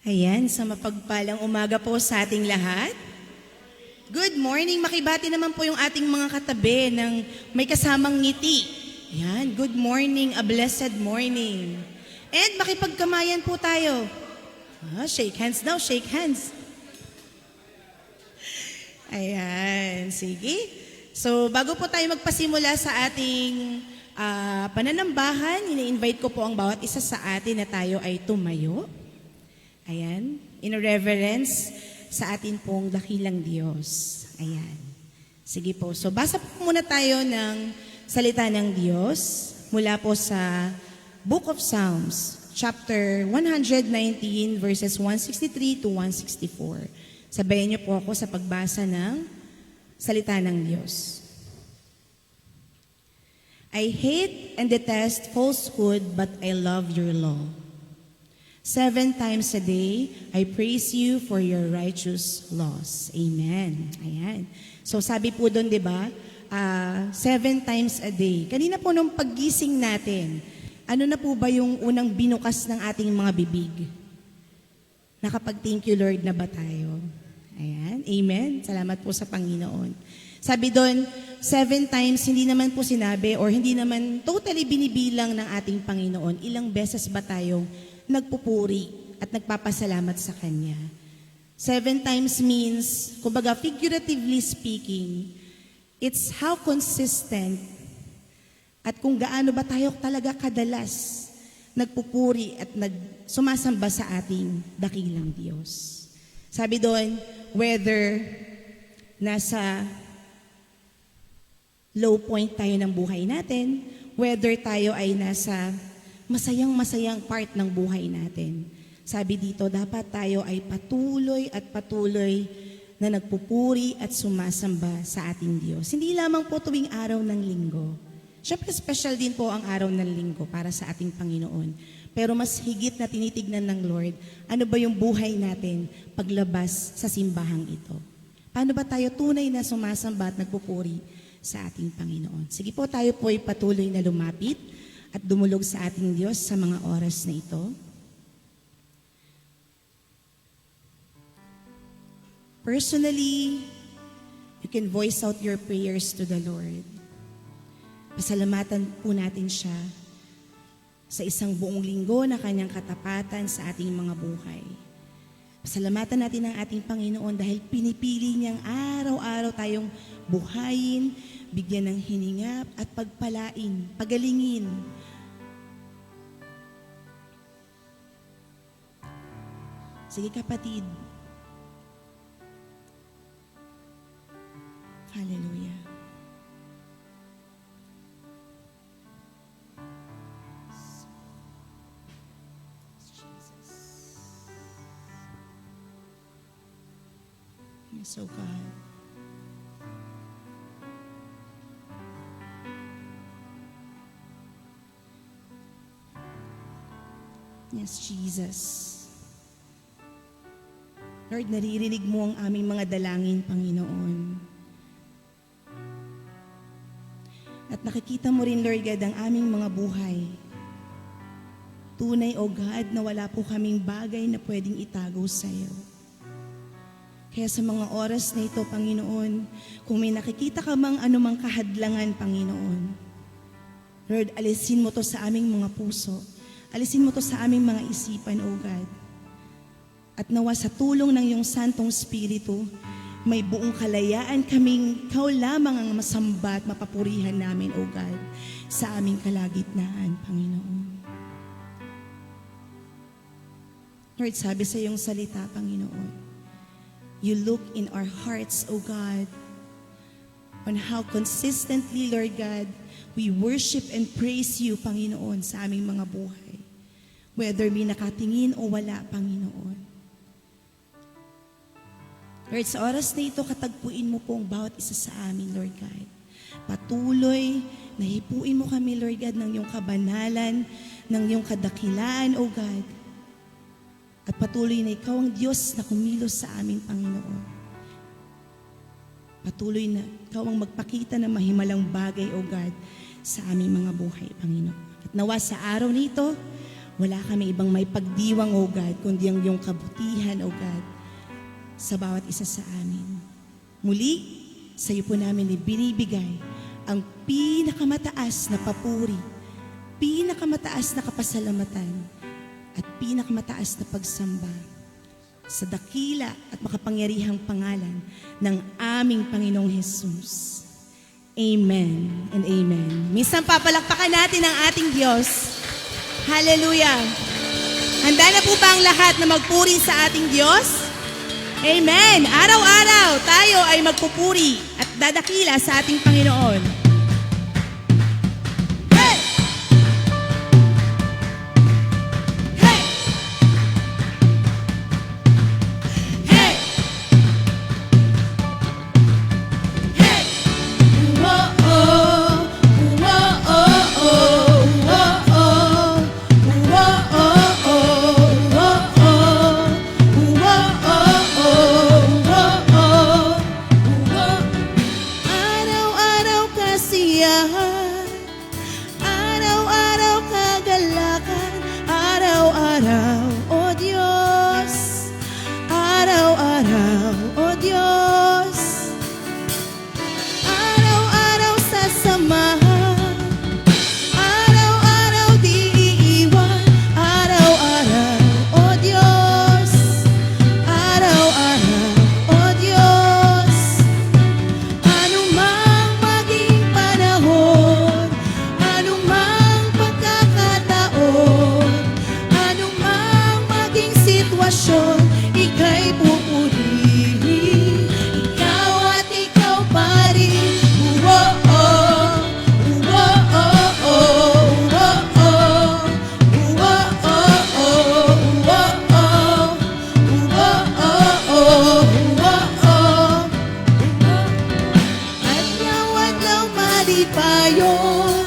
Ayan, sa mapagpalang umaga po sa ating lahat. Good morning, makibati naman po yung ating mga katabi ng may kasamang ngiti. Ayan, good morning, a blessed morning. And makipagkamayan po tayo. Shake hands daw, shake hands. Ayan, sige. So, bago po tayo magpasimula sa ating pananambahan, ini-invite ko po ang bawat isa sa atin na tayo ay tumayo. Ayan, in reverence sa atin pong dakilang Diyos. Ayan. Sige po. So, basa po muna tayo ng salita ng Diyos mula po sa Book of Psalms, chapter 119, verses 163 to 164. Sabayan niyo po ako sa pagbasa ng salita ng Diyos. I hate and detest falsehood, but I love your law. 7 times a day, I praise you for your righteous laws. Amen. Ayan. So sabi po doon, di ba? 7 times a day. Kanina po nung paggising natin, ano na po ba yung unang binukas ng ating mga bibig? Nakapag-thank you Lord na ba tayo? Ayan. Amen. Salamat po sa Panginoon. Sabi doon, 7 times, hindi naman po sinabi or hindi naman totally binibilang ng ating Panginoon. Ilang beses ba tayong nagpupuri at nagpapasalamat sa Kanya. 7 times means, kumbaga figuratively speaking, it's how consistent at kung gaano ba tayo talaga kadalas nagpupuri at sumasamba sa ating dakilang Diyos. Sabi doon, whether nasa low point tayo ng buhay natin, whether tayo ay nasa masayang part ng buhay natin. Sabi dito, dapat tayo ay patuloy at patuloy na nagpupuri at sumasamba sa ating Diyos. Hindi lamang po tuwing araw ng linggo. Siyempre, special din po ang araw ng linggo para sa ating Panginoon. Pero mas higit na tinitignan ng Lord, ano ba yung buhay natin paglabas sa simbahang ito? Paano ba tayo tunay na sumasamba at nagpupuri sa ating Panginoon? Sige po, tayo po ay patuloy na lumapit at dumulog sa ating Diyos sa mga oras na ito. Personally, you can voice out your prayers to the Lord. Pasalamatan po natin siya sa isang buong linggo na kanyang katapatan sa ating mga buhay. Pasalamatan natin ang ating Panginoon dahil pinipili niyang araw-araw tayong buhayin, bigyan ng hininga at pagpalain, pagalingin. Sige kapatid. Hallelujah. Jesus. Yes, oh God. Yes, Jesus. Lord, naririnig mo ang aming mga dalangin, Panginoon. At nakikita mo rin, Lord God, ang aming mga buhay. Tunay, O God, na wala po kaming bagay na pwedeng itago sa iyo. Kaya sa mga oras na ito, Panginoon, kung may nakikita ka mang anumang kahadlangan, Panginoon, Lord, alisin mo to sa aming mga puso. Alisin mo to sa aming mga isipan, O God. At nawa sa tulong ng iyong Santong Espiritu, may buong kalayaan kaming ikaw lamang ang masamba at mapapurihan namin, O God, sa aming kalagitnaan, Panginoon. Lord, sabi sa iyong salita, Panginoon, you look in our hearts, O God, on how consistently, Lord God, we worship and praise you, Panginoon, sa aming mga buhay. Whether may nakatingin o wala, Panginoon. Lord, sa oras na ito, katagpuin mo po ang bawat isa sa amin, Lord God. Patuloy na hipuin mo kami, Lord God, ng iyong kabanalan, ng iyong kadakilaan, O God. At patuloy na ikaw ang Diyos na kumilos sa aming Panginoon. Patuloy na ikaw ang magpakita ng mahimalang bagay, O God, sa aming mga buhay, Panginoon. At nawa sa araw nito, Wala kami ibang may pagdiwang, O God, kundi ang iyong kabutihan, O God, sa bawat isa sa amin. Muli, sa iyo po namin ibinibigay ang pinakamataas na papuri, pinakamataas na kapasalamatan, at pinakamataas na pagsamba sa dakila at makapangyarihang pangalan ng aming Panginoong Jesus. Amen and amen. Minsan papalakpakan natin ang ating Diyos. Hallelujah! Handa na po ba ang lahat na magpuri sa ating Diyos? Amen! Araw-araw tayo ay magpupuri at dadakila sa ating Panginoon. Araw-araw kagalakan, araw-araw, O Diyos. Araw-araw, O Diyos. Araw-araw sasamahan, araw-araw di iiwan, araw-araw, O Diyos. Araw-araw, O Diyos. Anumang maging panahon, anumang pagkakataon, anumang maging sitwasyon, ika'y pupurihin. Ikaw at ikaw pa rin. Uwo-oh, uwo-oh-oh, uwo-oh, uwo-oh-oh, uwo-oh, uwo-oh-oh, uwo-oh. Adlaw-adlaw malipayon,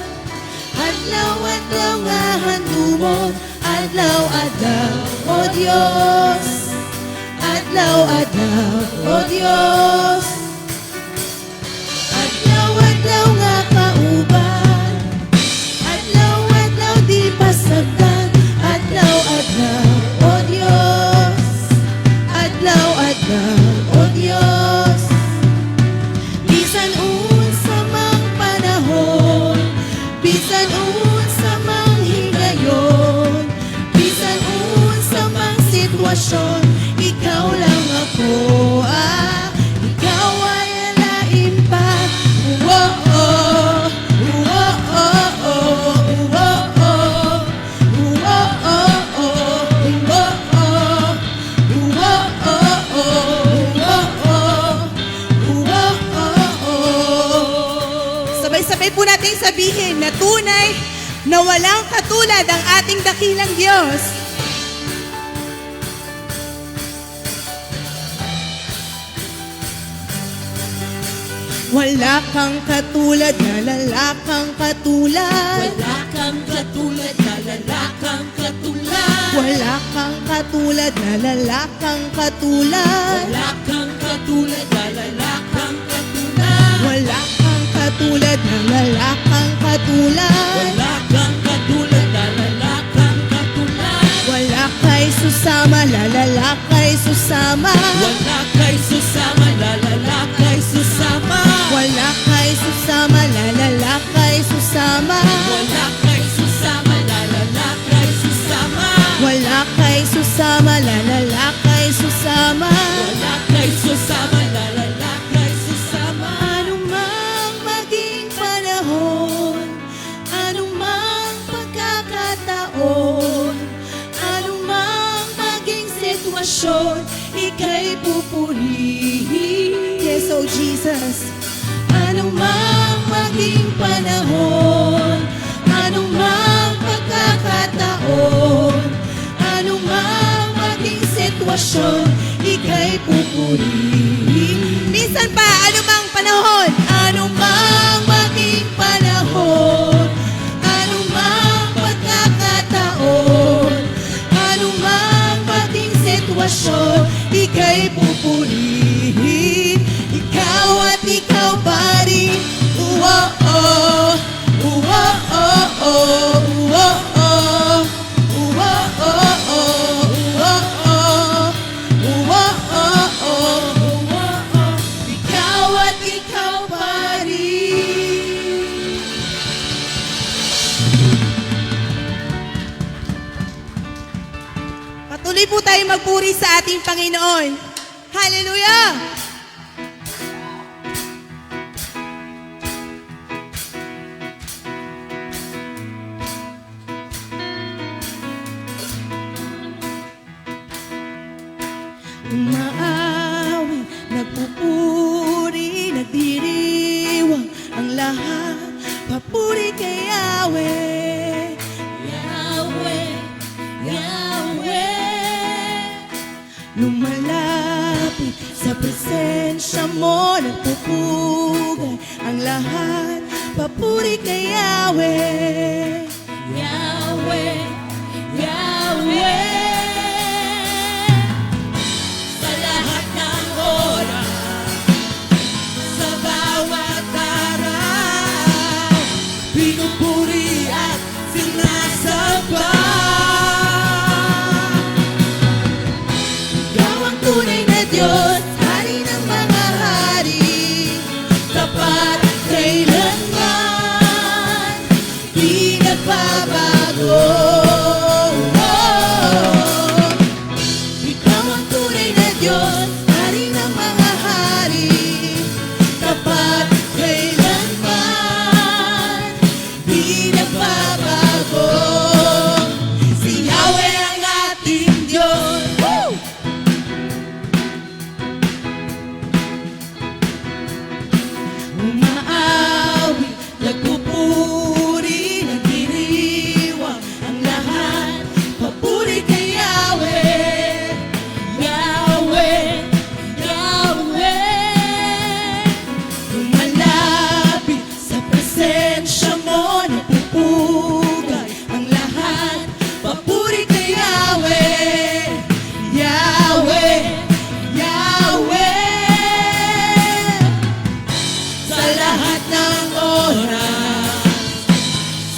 adlaw-adlaw nga handumon, adlaw-adlaw, O Diyos. Adlaw-adlaw, O Diyos. Adlaw-adlaw nga kauban, adlaw-adlaw di pasagdan, adlaw-adlaw, O Diyos. Adlaw-adlaw, O Diyos. Bisan unsa mang panahon, bisan unsa mang higayon, bisan unsa mang sitwasyon, ikaw lang ako, ikaw ay alain pa. Uwo-oh, uwo-oh-oh, uwo-oh, uwo-oh-oh, uwo-oh, uwo-oh-oh, uwo-oh-oh. Sabay-sabay po natin sabihin na tunay na walang katulad ang ating dakilang Diyos. Wala kang katulad na lalakang katulad. Wala kang katulad na lalakang katulad. Wala kang katulad na lalakang katulad. Wala kang katulad na lalakang katulad. Wala kang katulad na lalakang katulad. Wala kang katulad na lalakang katulad. Wala kay susama, lalala kay susama. Wala kay susama, lalala kay susama. Wala kay susama, lalala kay susama. Wala kay susama, lalala kay susama. Wala kay susama, lalala kay susama. Wala kay susama, lalala kay susama. Anumang maging panahon, anumang pagkakataon, anumang maging sitwasyon, ika'y pupurihin. Yes, oh Jesus. Anumang maging panahon, anumang pagkakataon, anumang maging sitwasyon, ika'y pupurihin. Minsan pa, anumang panahon, anumang maging panahon, anumang pagkakataon, anumang maging sitwasyon, ika'y pupurihin. Ikaw at ikaw pa rin. Uwo-oh, uwo-oh-oh, uwo-oh, uwo-oh-oh, po tayo magpuri sa ating Panginoon. Hallelujah! Umaawi, nagpupuri, nagdiriwang ang lahat. Papuri kay Yahweh. Yahweh, Yahweh. Lumalapit sa presensya mo, nagpupugay ang lahat. Papuri kay Yahweh. Yahweh, Yahweh. Sa lahat ng oras, sa bawat araw, pinupuri at sinasamba. Ikaw ang tunay na Diyos, Hari ng mga hari, tapat kailanman, di nagbabago. Ikaw ang tunay na Diyos, Hari ng mga hari, tapat kailanman, di nagbabago. Si Yahweh ang ating Diyos. Woo! Umaawi, nagpupuri, nagdiriwang ang lahat. Papuri kay Yahweh. Yahweh, Yahweh. Lumalapit sa presensya mo, napupugay ang lahat. Papuri kay Yahweh. Yahweh, Yahweh. Sa lahat ng oras,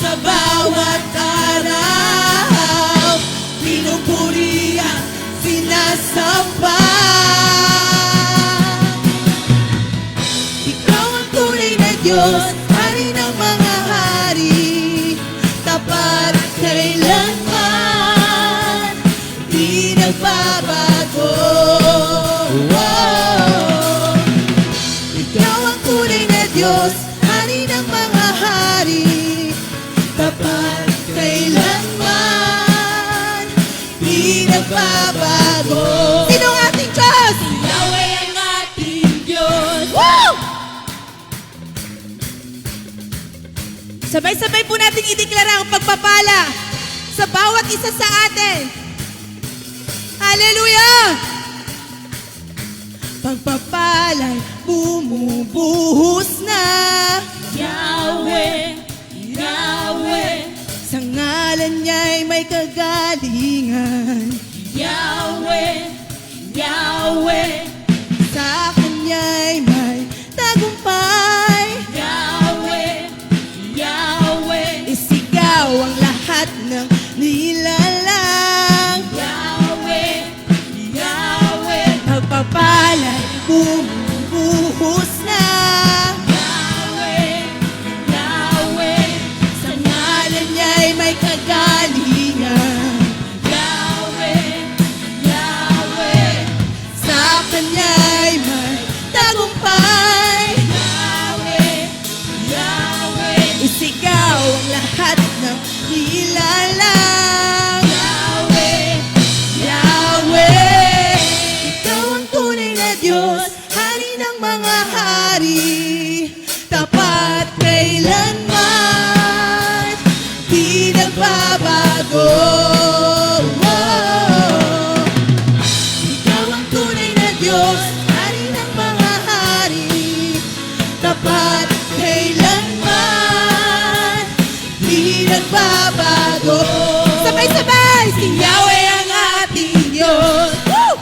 sa bawat araw, pinupuri at sinasamba. Ikaw ang tunay na Diyos, Hari ng mga hari, tapat kailanman, di nagbabago. Ikaw ang tunay na Diyos, Hari ng mga hari, tapat kailanman, di nagbabago. Sino ang ating Diyos? Yahweh ang ating Diyos. Woo! Sabay-sabay po natin ideklara ang pagpapala sa bawat isa sa atin. Hallelujah! Pagpapala'y bumubuhos na. Yahweh, Yahweh. Sa ngalan niya'y may kagalingan. Yahweh, Yahweh. Sa Kanya'y may tagumpay. Yahweh, Yahweh. Isigaw ang lahat ng nilalang. Yahweh, Yahweh. Pagpapala'y bumubuhos na. Yahweh, Yahweh. Sa ngalan niya'y may kagalingan. Yahweh, Yahweh. Sa Kanya'y may tagumpay. Yahweh, Yahweh. Isigaw ang lahat ng nilalang. Yahweh, Yahweh. Ikaw ang tunay na Diyos, Hari ng mga hari, tapat kailanman, di nagbabago. Ikaw ang tunay na Diyos, Hari ng mga hari, tapat kailanman, di nagbabago. Sabay-sabay! Si Yahweh ang ating Diyos. Woo!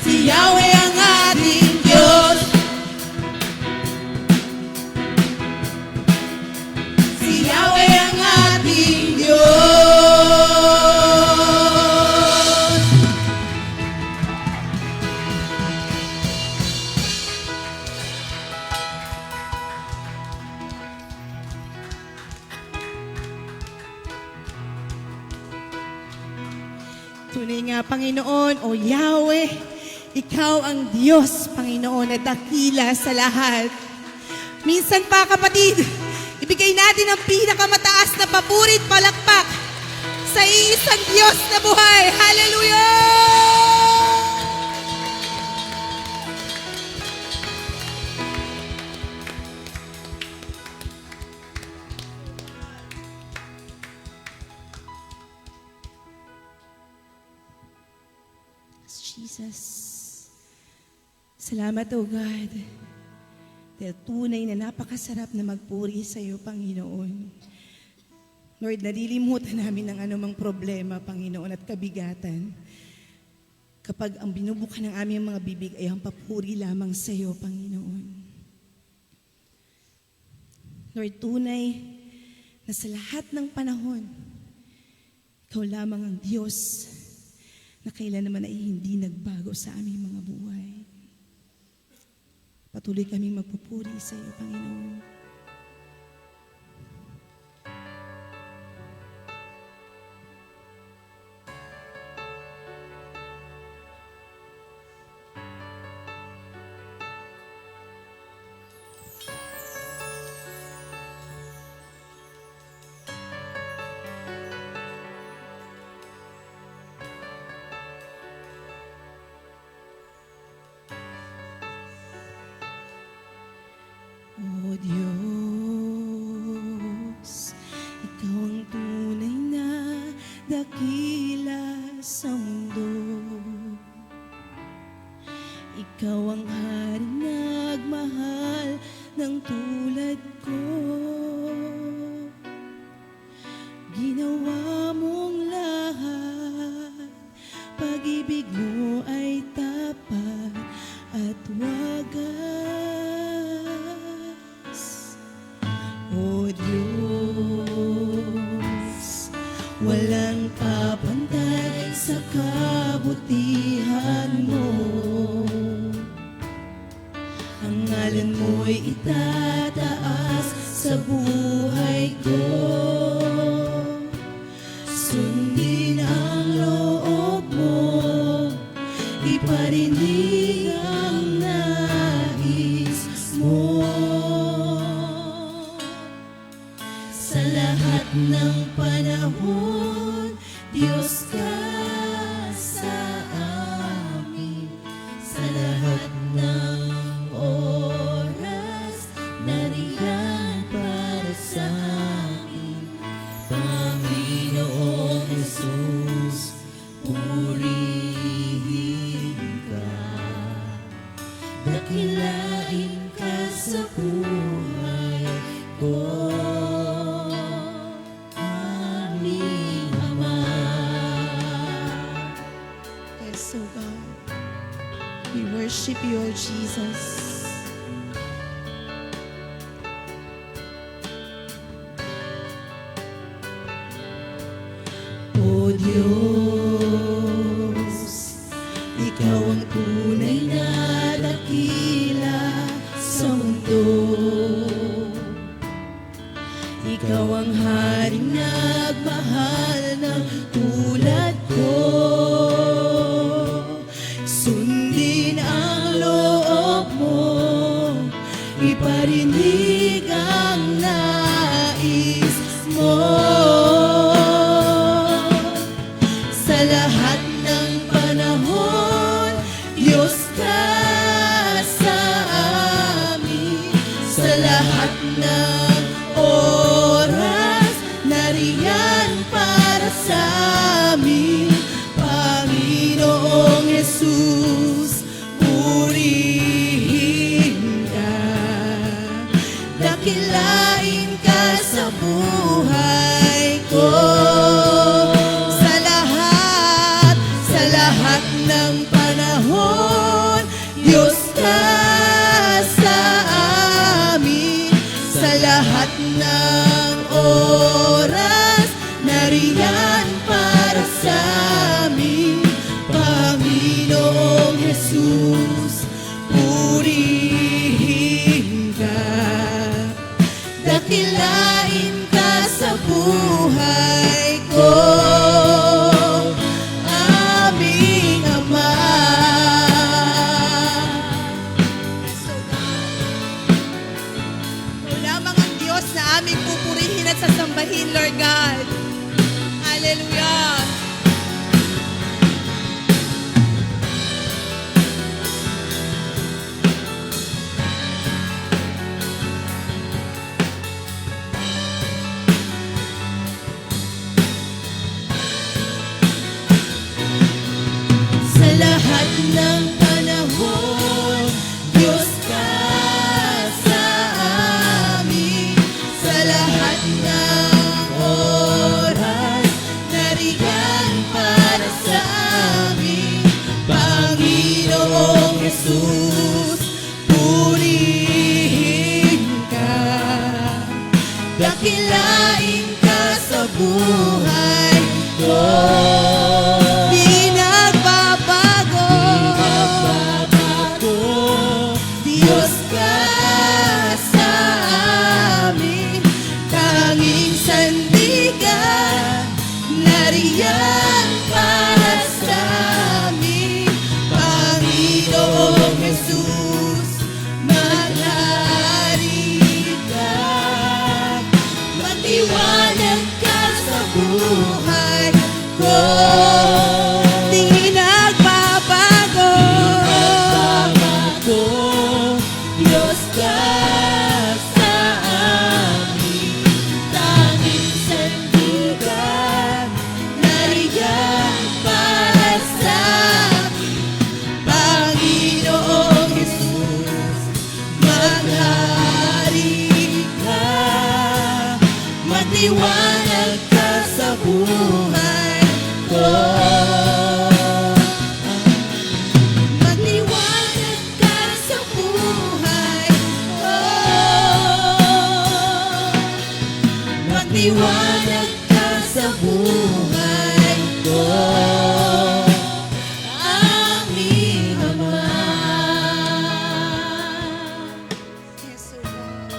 Si Yahweh ang ating Diyos. Si Yahweh ang ating Diyos. Tunay nga, Panginoon, o Yahweh, Ikaw ang Diyos, Panginoon, na dakila sa lahat. Minsan pa, kapatid, ibigay natin ang pinakamataas na papuri at palakpak sa iisang Diyos na buhay. Hallelujah! Jesus, salamat, O God, dahil tunay na napakasarap na magpuri sa iyo, Panginoon. Lord, nalilimutan namin ang anumang problema, Panginoon, at kabigatan. Kapag ang binubukan ng aming mga bibig ay ang papuri lamang sa iyo, Panginoon. Lord, tunay na sa lahat ng panahon, Ikaw lamang ang Diyos na kailan naman ay hindi nagbago sa aming mga buhay. Patuloy kaming magpupuri sa iyo, Panginoon. O Diyos, Ikaw ang tunay na dakila sa mundo. Ikaw ang haring nagmahal ng tulad ko. Ginawa mong lahat, pag-ibig mo ay tapat at wagas. O Diyos, walang kapantay sa kabutihan mo. Ang ngalan mo'y itataas sa buhay ko. Sundin ang loob mo, iparinig ang nais mo. Sa lahat ng panahon, Diyos ka sa amin. Sa lahat ng oras, nariyan para sa amin. Panginoong Jesus, purihin ka. Dakilain ka sa buhay ko. Yes, O God, we worship you, O Jesus. O Diyos, Ikaw ang tunay na dakila sa mundo. Ikaw ang haring nagmahal ng tulad ko. Sundin ang loob mo, iparinig ang nais mo. Sa lahat ng panahon, Diyos ka sa amin. Sa lahat ng oras, nariyan para sa amin. Panginoong Jesus, purihin ka. Dakilain ka sa buhay ko. Sa lahat ng panahon, Diyos ka sa amin. Sa lahat ng oras, nariyan para sa amin. Panginoong Jesus, purihin ka. Dakilain ka sa buhay ko. Jesus, purihin ka. Dakilain ka sa buhay ko. Di nagbabago, Diyos ka sa amin. Tanging sandigan, nariyan para sa amin. Panginoong Jesus, maghari ka. Magtiwanag ka sa buhay ko. Di nagbabago, Diyos ka sa amin. Tanging sandigan, nariyan para sa amin. Panginoong Jesus, maghari ka. Magtiwanag ka sa buhay ko. Magtiwanag ka sa buhay ko. Magtiwanag ka sa buhay ko. Aming Ama. Yes, O Lord.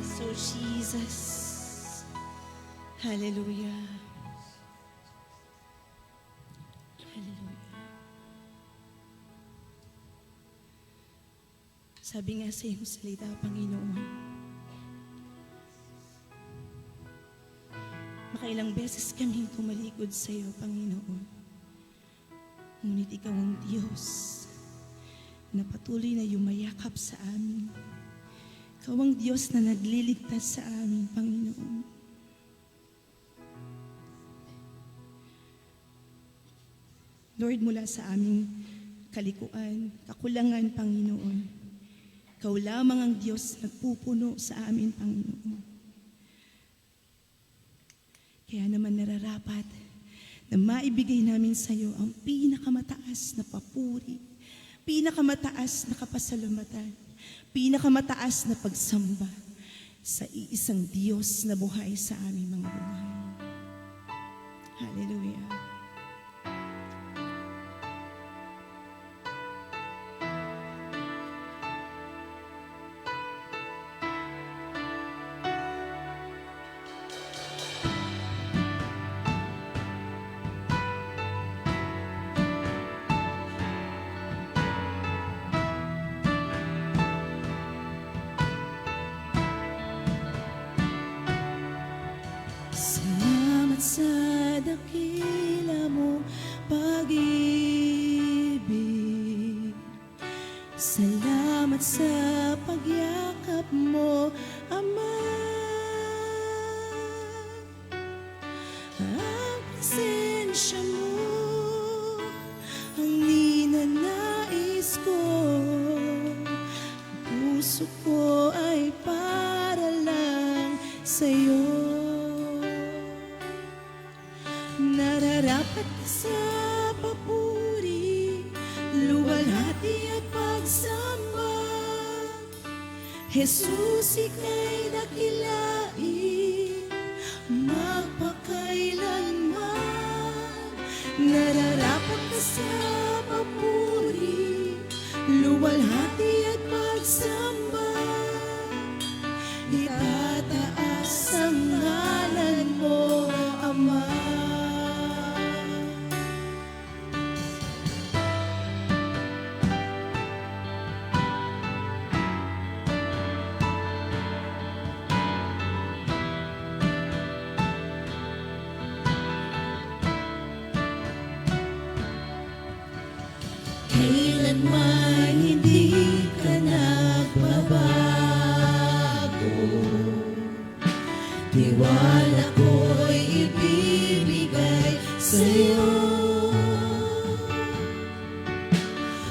So Jesus, hallelujah. Hallelujah. Sabi nga sa iyong salita, Panginoon, makailang beses kaming tumalikod sa iyo, Panginoon. Ngunit ikaw ang Diyos na patuloy na yumayakap sa amin. Ikaw ang Diyos na nagliligtas sa amin, Panginoon. Lord, mula sa aming kalikuan, kakulangan, Panginoon, Ikaw lamang ang Diyos nagpupuno sa amin, Panginoon. Kaya naman nararapat na maibigay namin sa iyo ang pinakamataas na papuri, pinakamataas na kapasalamatan, pinakamataas na pagsamba sa iisang Diyos na buhay sa aming mga buhay. Hallelujah. Salamat sa dakila mo pag-ibig. Salamat sa pagyakap mo, Ama. Ang presensya mo ang ninanais ko. Ang puso ko ay para lang sa'yo. Nararapat ka sa papuri, luwalhati at pagsamba. Jesus, ika'y dakilain, magpakailanman. Nararapat ka sa papuri, luwalhati at pagsamba. Itataas ang ngalan mo, Ama. Kailanman hindi ka nagbabago. Tiwala ko'y ibibigay sa'yo.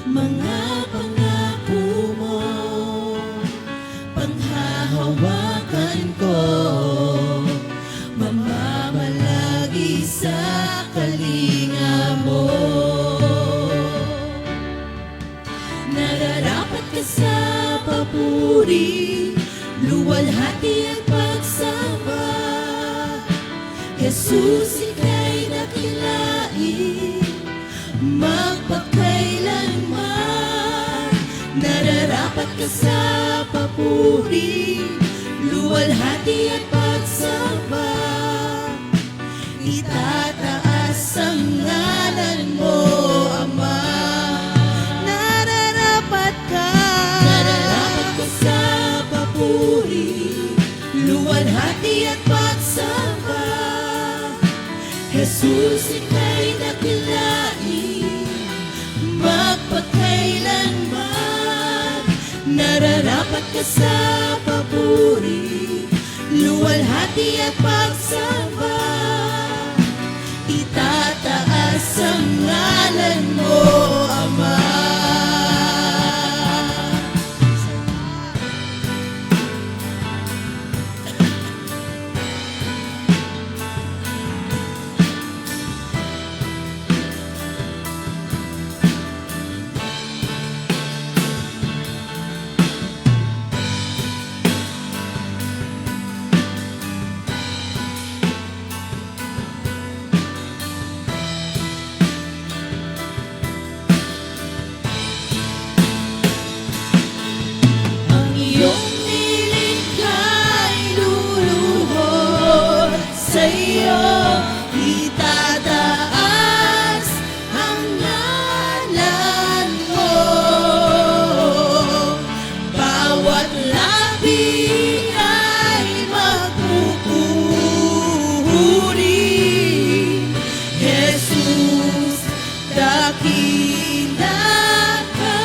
Mga pangako mo, hawakan ko, mamamalagi sa kalinga mo. Nararapat ka sa papuri, luwalhati at pagsamba. Jesus, ika'y dakilain, magpakailanman. Nararapat ka sa papuri, luwalhati at pagsamba. Itataas ang ngalan mo, Ama. Nararapat ka sa papuri, luwalhati at pagsamba. Jesus, ika'y dakilain, magpakailanman. Nararapat ka sa papuri, luwalhati at pagsamba. Itataas ang ngalan mo, Ama. Ang iyong nilikha'y luluhod, sa iyo itataas ang ngalan mo. Bawat labi ay magpupuri. Jesus, dakila ka.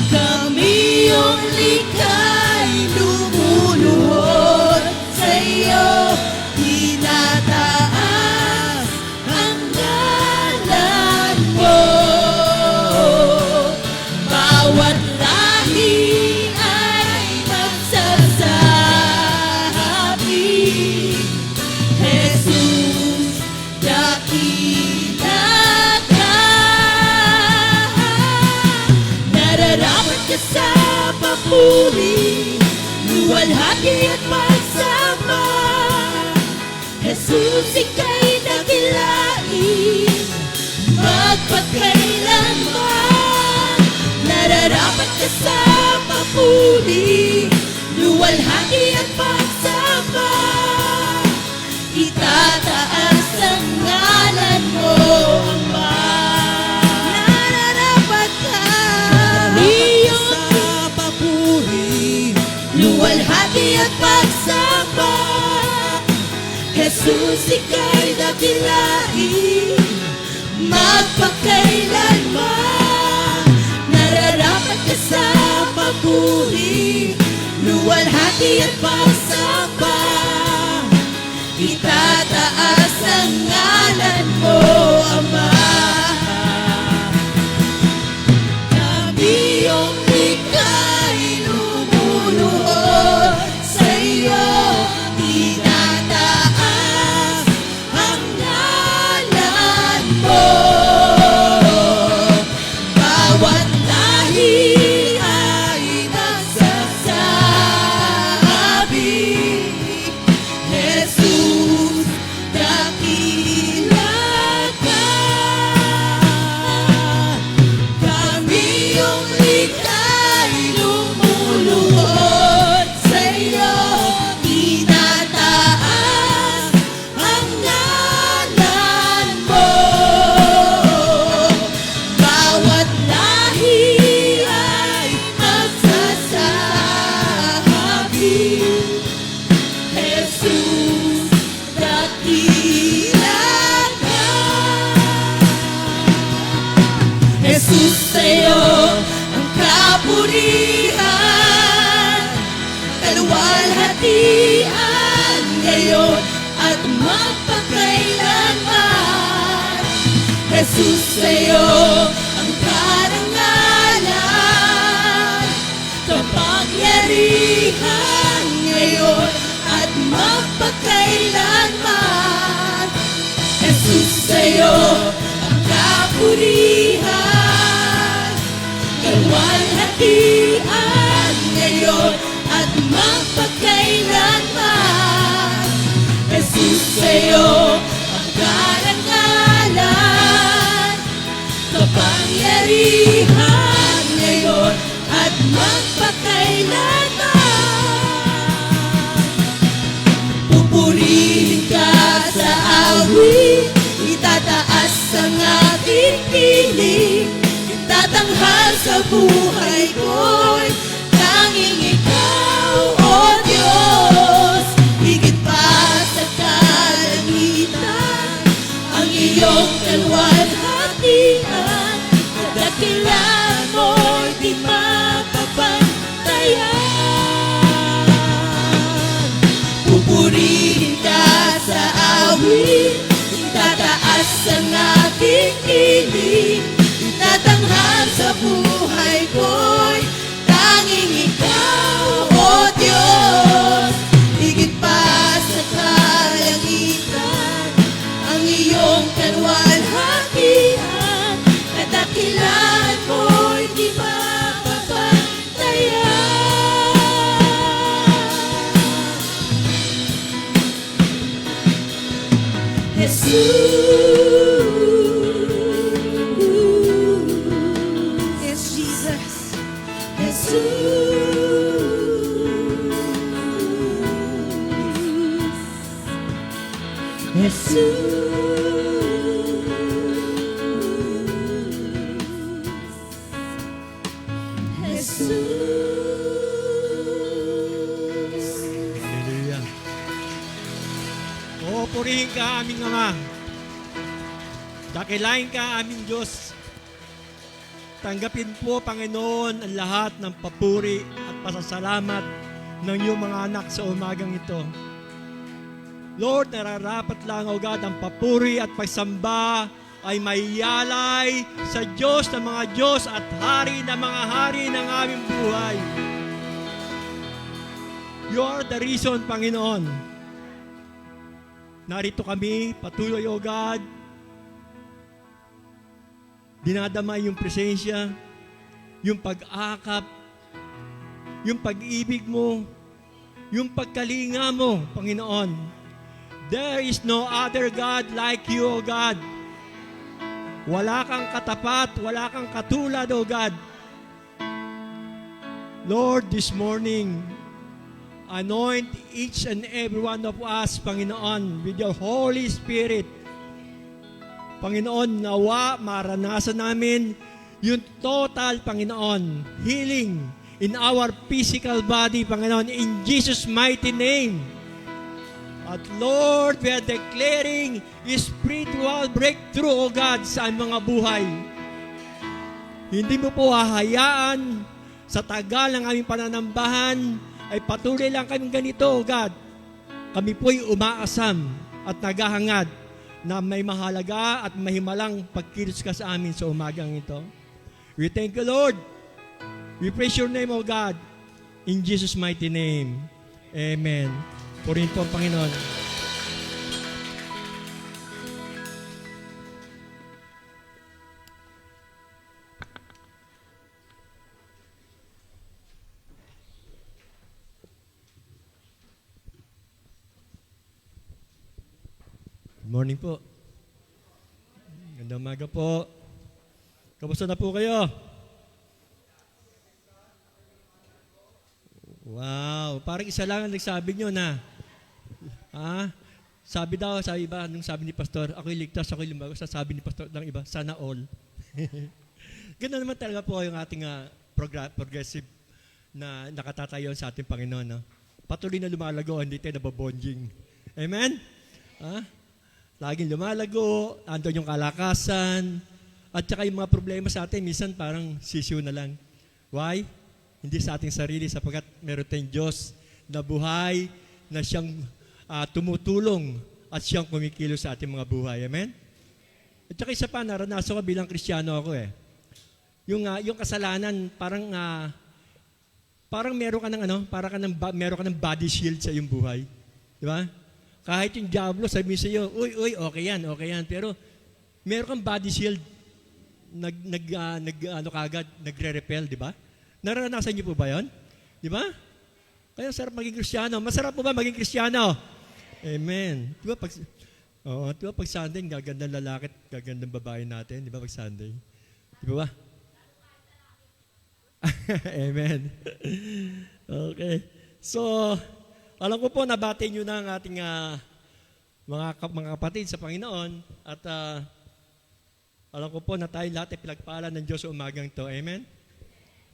Kami yung likha'y lumuluhod, sa iyo tinataas ang ngalan mo. Bawat lahi ay magsasabi, Jesus, dakila ka. Nararapat ka sa papuri, luwalhati at pagsamba. Jesus, ika'y dakilain, magpakailanman. Nararapat ka sa papuri, luwalhati at pagsamba. Itataas ang ngalan mo, Ama. Nararapat ka sa papuri, luwalhati at pagsamba. Jesus, ika'y dakilain, magpakailanman. Nararapat ka sa papuri, luwalhati at pagsamba. Itataas ang ngalan mo, Ama. Kami yung likha'y lumuluhod, sa iyo itataas ang ngalan mo. Bawat lahi ay nagsasabi, Jesus, dakila ka. Kami yung likha'y lumuluhod, sa iyo tinataas ang ngalan mo. Bawat lahi ay magsasabi, Jesus, dakila ka. Jesus, sa'yo ang kapurihan, kaluwalhatian ngayon at magpakailanman. Jesus, sa'yo ang karangalan, kapag magpakailanman. Jesus, sa'yo ang kapurihan, kalwalhatian ngayon at magpakailanman. Jesus, sa'yo ang karangalan, kapangyarihan ngayon at magpakailanman. Pupurihin ka sa awit, itataas ang aking piling, itatanghal sa buhay ko'y tanging ikaw, O Diyos. Higit pa sa kalangitan, ang iyong kalwalhatian, kadakilan mo'y di mapapantayan. Pupurihin ka sa awit, itataas ang aking piling, itatanghal sa buhay ko'y tanging ikaw, O Diyos. Higit pa sa kalangitan, ang iyong kalwalhatian, kadakilan mo'y di mapapantayan. Jesus, yes, Jesus, Jesus. Hallelujah. O, purihin ka aming Ama. Dakilain ka aming Diyos. Tanggapin po, Panginoon, ang lahat ng papuri at pasasalamat ng iyong mga anak sa umagang ito. Lord, nararapat lang, O God, ang papuri at pagsamba ay maiyalay sa Diyos ng mga Diyos at Hari ng mga hari ng aming buhay. You are the reason, Panginoon. Narito kami, patuloy, O God, dinadamay yung presensya, yung pag-akap, yung pag-ibig mo, yung pagkalinga mo, Panginoon. There is no other God like you, O God. Wala kang katapat, wala kang katulad, O God. Lord, this morning, anoint each and every one of us, Panginoon, with your Holy Spirit. Panginoon, nawa maranasan namin yung total, Panginoon, healing in our physical body, Panginoon, in Jesus' mighty name. At Lord, we are declaring spiritual breakthrough, O God, sa aming mga buhay. Hindi mo po hahayaan sa tagal ng aming pananambahan ay patuloy lang kami ganito, O God. Kami po'y umaasam at naghahangad na may mahalaga at mahimalang pagkilos ka sa amin sa umagang ito. We thank you, Lord. We praise your name, O God. In Jesus' mighty name. Amen. Purihin po ang Panginoon. Good morning po. Gandang umaga po. Kamusta na po kayo? Wow, parang isa lang ang nagsabi nyo na. Sabi iba, nung sabi ni Pastor, ako'y ligtas, ako'y lumago. Sabi ni Pastor ng iba, sana all. Ganoon naman talaga po yung ating progressive na nakatatayo sa ating Panginoon. No? Patuloy na lumalago, hindi tayo nababonjing. Amen? Laging lumalago, andun yung kalakasan, at saka yung mga problema sa atin, minsan parang sisiw na lang. Why? Hindi sa ating sarili, sapagkat meron tayong Diyos na buhay, na siyang tumutulong at siyang kumikilos sa ating mga buhay. Amen? At saka isa pa, naranasan ko bilang Kristiyano ako eh. Yung kasalanan, parang meron ka ng meron ka ng body shield sa iyong buhay. Di ba? Kahit yung Diablo, sabihin sa iyo, uy, okay yan. Pero meron kang body shield, nagre-repel, di ba? Naranasan niyo po ba yon? Di ba? Kaya sarap maging Kristiyano. Masarap po ba maging Kristiyano? Amen. Di ba pag Sunday, gagandang lalaki, gagandang babae natin, di ba pag Sunday? Di ba? Amen. Okay. So, alam ko po, nabati nyo na ang ating mga kapatid sa Panginoon at alam ko po na tayo lahat ay pinagpala ng Diyos sa umagang to. Amen?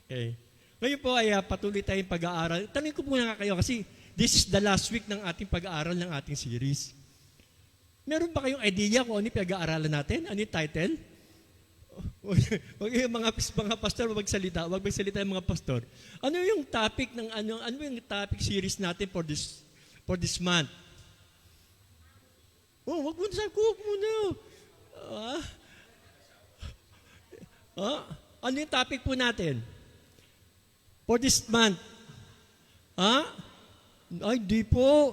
Okay. Ngayon po ay patuloy tayong pag-aaral. Tanungin ko muna nga kayo kasi this is the last week ng ating pag-aaral ng ating series. Meron ba kayong idea kung ano yung pag-aaralan natin? Ano yung title? Huwag yung mga pastor, huwag magsalita yung mga pastor. Ano yung topic ng ano yung topic series natin for this month? Oh, wag muna. Ano yung topic po natin? For this month. Ay, di po.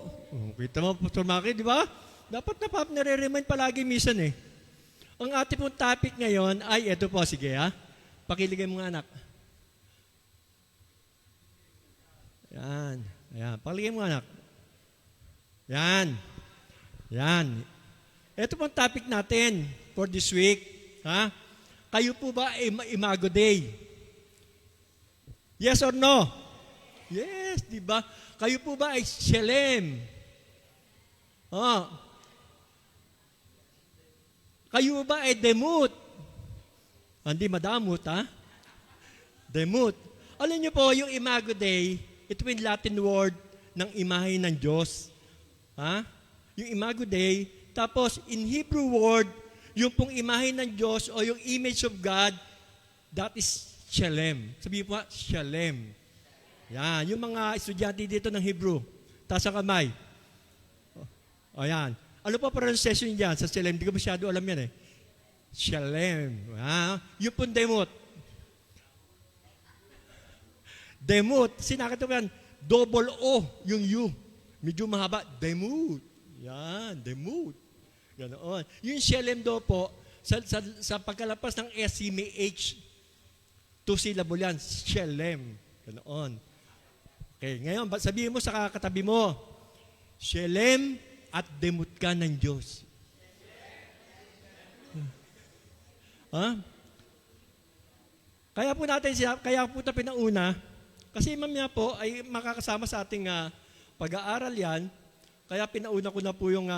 Kita mo, Pastor Maki, di ba? Dapat nare-remind palagi minsan eh. Ang ating pong topic ngayon ay, eto po, sige pakiligay mo nga anak. Yan. Pakiligay mo nga anak. Yan. Eto pong topic natin for this week. Kayo po ba ay Imago Day? Yes or no? Yes, di ba? Kayo po ba ay Shelem? Kayo ba ay Demut? Hindi madamot, Demut. Alam niyo po, yung Imago Day, ito yung Latin word ng imahe ng Diyos. Yung Imago Day, tapos in Hebrew word, yung pong imahe ng Diyos o yung image of God, that is Shalem. Sabihin po, Shalem. Yan, yung mga estudyante dito ng Hebrew, taas ang kamay. Yan. Ano pa pronunciation dyan sa Shalem? Hindi ko masyado alam yan eh. Shalem. Yung pong Demut. Demut. Sinakit ko yan. Double O, yung U. Medyo mahaba. Demut. Yan, Demut. Ganoon. Yung Shalem do po, sa pagkalapas ng S, may H. 2 syllable yan. Shalem. Ganoon. Okay, ngayon, sabihin mo sa kakatabi mo, Shalem at demut ka ng Diyos. Kaya po ito pinauna, kasi mamaya po ay makakasama sa ating pag-aaral yan, kaya pinauna ko na po yung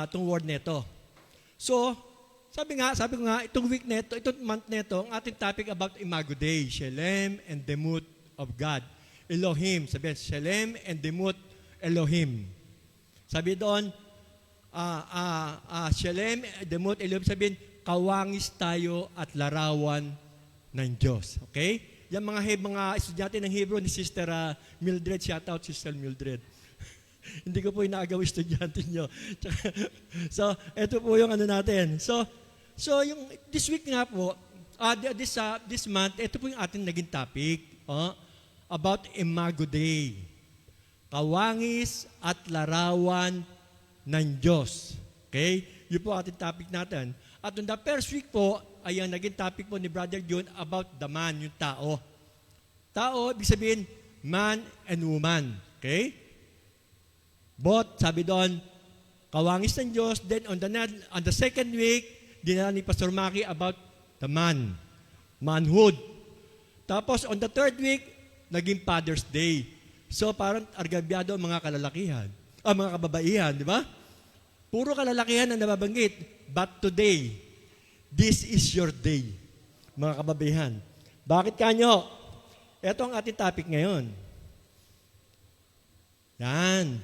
itong word neto. So, sabi ko nga, itong week neto, itong month neto, ang ating topic about Imago Day, Shalem and Demut of God. Elohim, sabihin, Shalem and Demut Elohim. Sabi doon, Shalem, Demut Elohim, sabihin, kawangis tayo at larawan ng Diyos. Okay? Yung mga estudyante ng Hebrew ni Sister Mildred, shout out Sister Mildred. Hindi ko po inaagaw estudyante nyo. So, ito po yung natin. So yung this week nga po, this month, ito po yung ating naging topic about Imago Day. Kawangis at larawan ng Diyos. Okay? Yun po ating topic natin. At on the first week po, ay ang naging topic po ni Brother John about the man, yung tao. Tao, ibig sabihin, man and woman. Okay? Both, sabi doon, kawangis ng Diyos. Then on the second week, dinala ni Pastor Maki about the man, manhood. Tapos on the third week, naging Father's Day. So parang argabyado ang mga kalalakihan, mga kababaihan, di ba? Puro kalalakihan ang nababanggit. But today, this is your day, mga kababaihan. Bakit kanyo? Ito ang ating topic ngayon. Yan.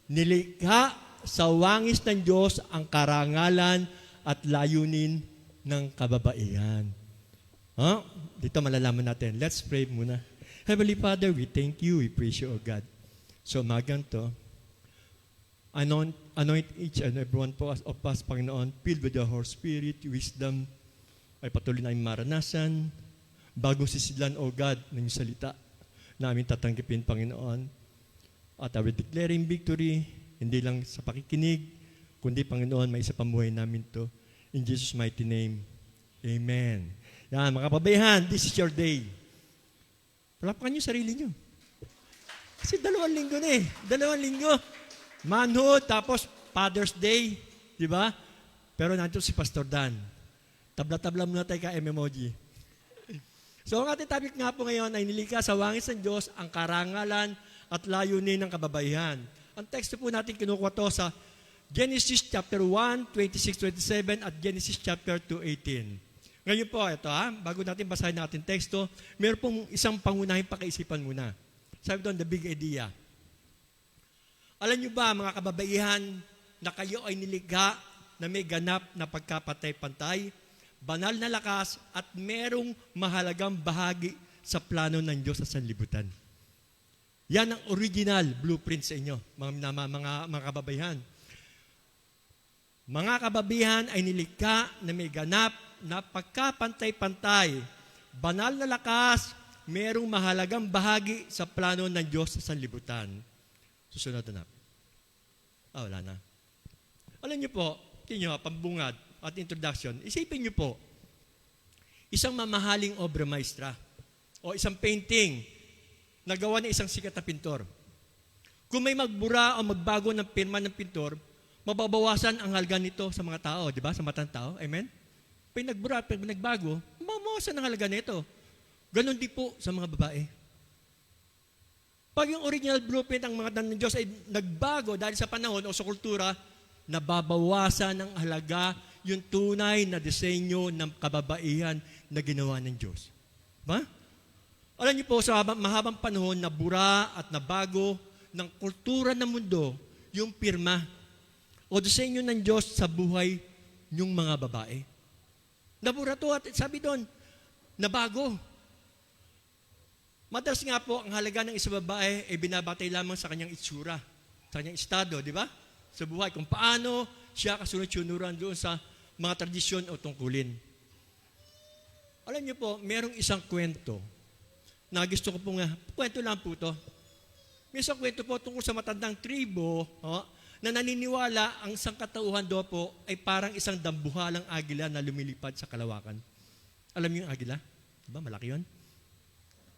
Nilikha sa wangis ng Diyos ang karangalan at layunin ng kababaihan. Dito malalaman natin. Let's pray muna. Heavenly Father, we thank you, we praise you, O God. So umagang to, anoint each and every one of us, Panginoon, filled with the Holy Spirit, wisdom, ay patuloy na aming maranasan, bago sisilan, O God, ng iyong salita, na aming tatanggipin, Panginoon. At we're declaring victory, hindi lang sa pakikinig, kundi Panginoon, may isa pamuhay namin to. In Jesus' mighty name, Amen. Yan, mga kababayan, this is your day. Palapakan niyo sarili niyo. Kasi 2 linggo na 2 linggo. Manhood, tapos Father's Day. Di ba? Pero nandito si Pastor Dan. Tabla-tabla muna tayo ka emoji. So ang ating topic nga po ngayon ay nilikha sa wangis ng Diyos ang karangalan at layunin ng kababaihan. Ang teksto po natin kinukuha to sa Genesis chapter 1, 26-27 at Genesis chapter 2:18. Ngayon po, ito bago natin basahin natin teksto, meron pong isang pangunahing pakaisipan muna. Sabi doon, the big idea. Alam niyo ba, mga kababaihan, na kayo ay nilikha na may ganap na pagkapatay-pantay, banal na lakas, at merong mahalagang bahagi sa plano ng Diyos sa sanlibutan. Yan ang original blueprint sa inyo, mga kababaihan. Mga kababaihan ay nilikha na may ganap na pagkapantay-pantay, banal na lakas, merong mahalagang bahagi sa plano ng Diyos sa sanlibutan. Susunod na. Wala na. Alam niyo po, tingnan niyo, pambungad at introduction, isipin niyo po, isang mamahaling obra maestra o isang painting na gawa ng isang sikat na pintor. Kung may magbura o magbago ng pirma ng pintor, mababawasan ang halaga nito sa mga tao, di ba? Sa matang tao. Amen? Pag nagbura, pag nagbago, mababawasan ang halaga nito. Ganon din po sa mga babae. Pag yung original blueprint ng mga dan ng Diyos ay nagbago dahil sa panahon o sa kultura, nababawasan ng halaga yung tunay na disenyo ng kababaihan na ginawa ng Diyos. Ba? Alam niyo po, sa mahabang panahon, nabura at nabago ng kultura ng mundo yung pirma o disenyo ng Diyos sa buhay yung mga babae. Nabura to at sabi doon, nabago. Madalas nga po, ang halaga ng isang babae ay binabatay lamang sa kanyang itsura, sa kanyang estado, di ba? Sa buhay, kung paano siya kasunod-sunuran doon sa mga tradisyon o tungkulin. Alam niyo po, merong isang kwento na gusto ko pong, kwento lang po to. May isang kwento po tungkol sa matandang tribo, na naniniwala ang sangkatauhan daw po ay parang isang dambuhalang agila na lumilipad sa kalawakan. Alam niyo yung agila? Diba? Malaki yun.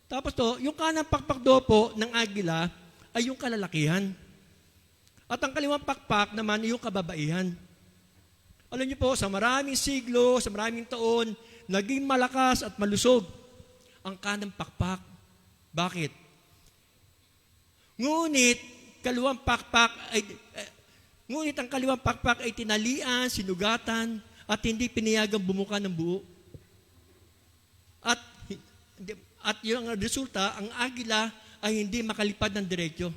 Tapos to, yung kanang pakpak daw po ng agila ay yung kalalakihan. At ang kaliwang pakpak naman ay yung kababaihan. Alam niyo po, sa maraming siglo, sa maraming taon, naging malakas at malusog ang kanang pakpak. Bakit? Ngunit ang kaliwang pakpak ay tinalian, sinugatan, at hindi pinayagang bumuka ng buo. At yung resulta, ang agila ay hindi makalipad ng diretso.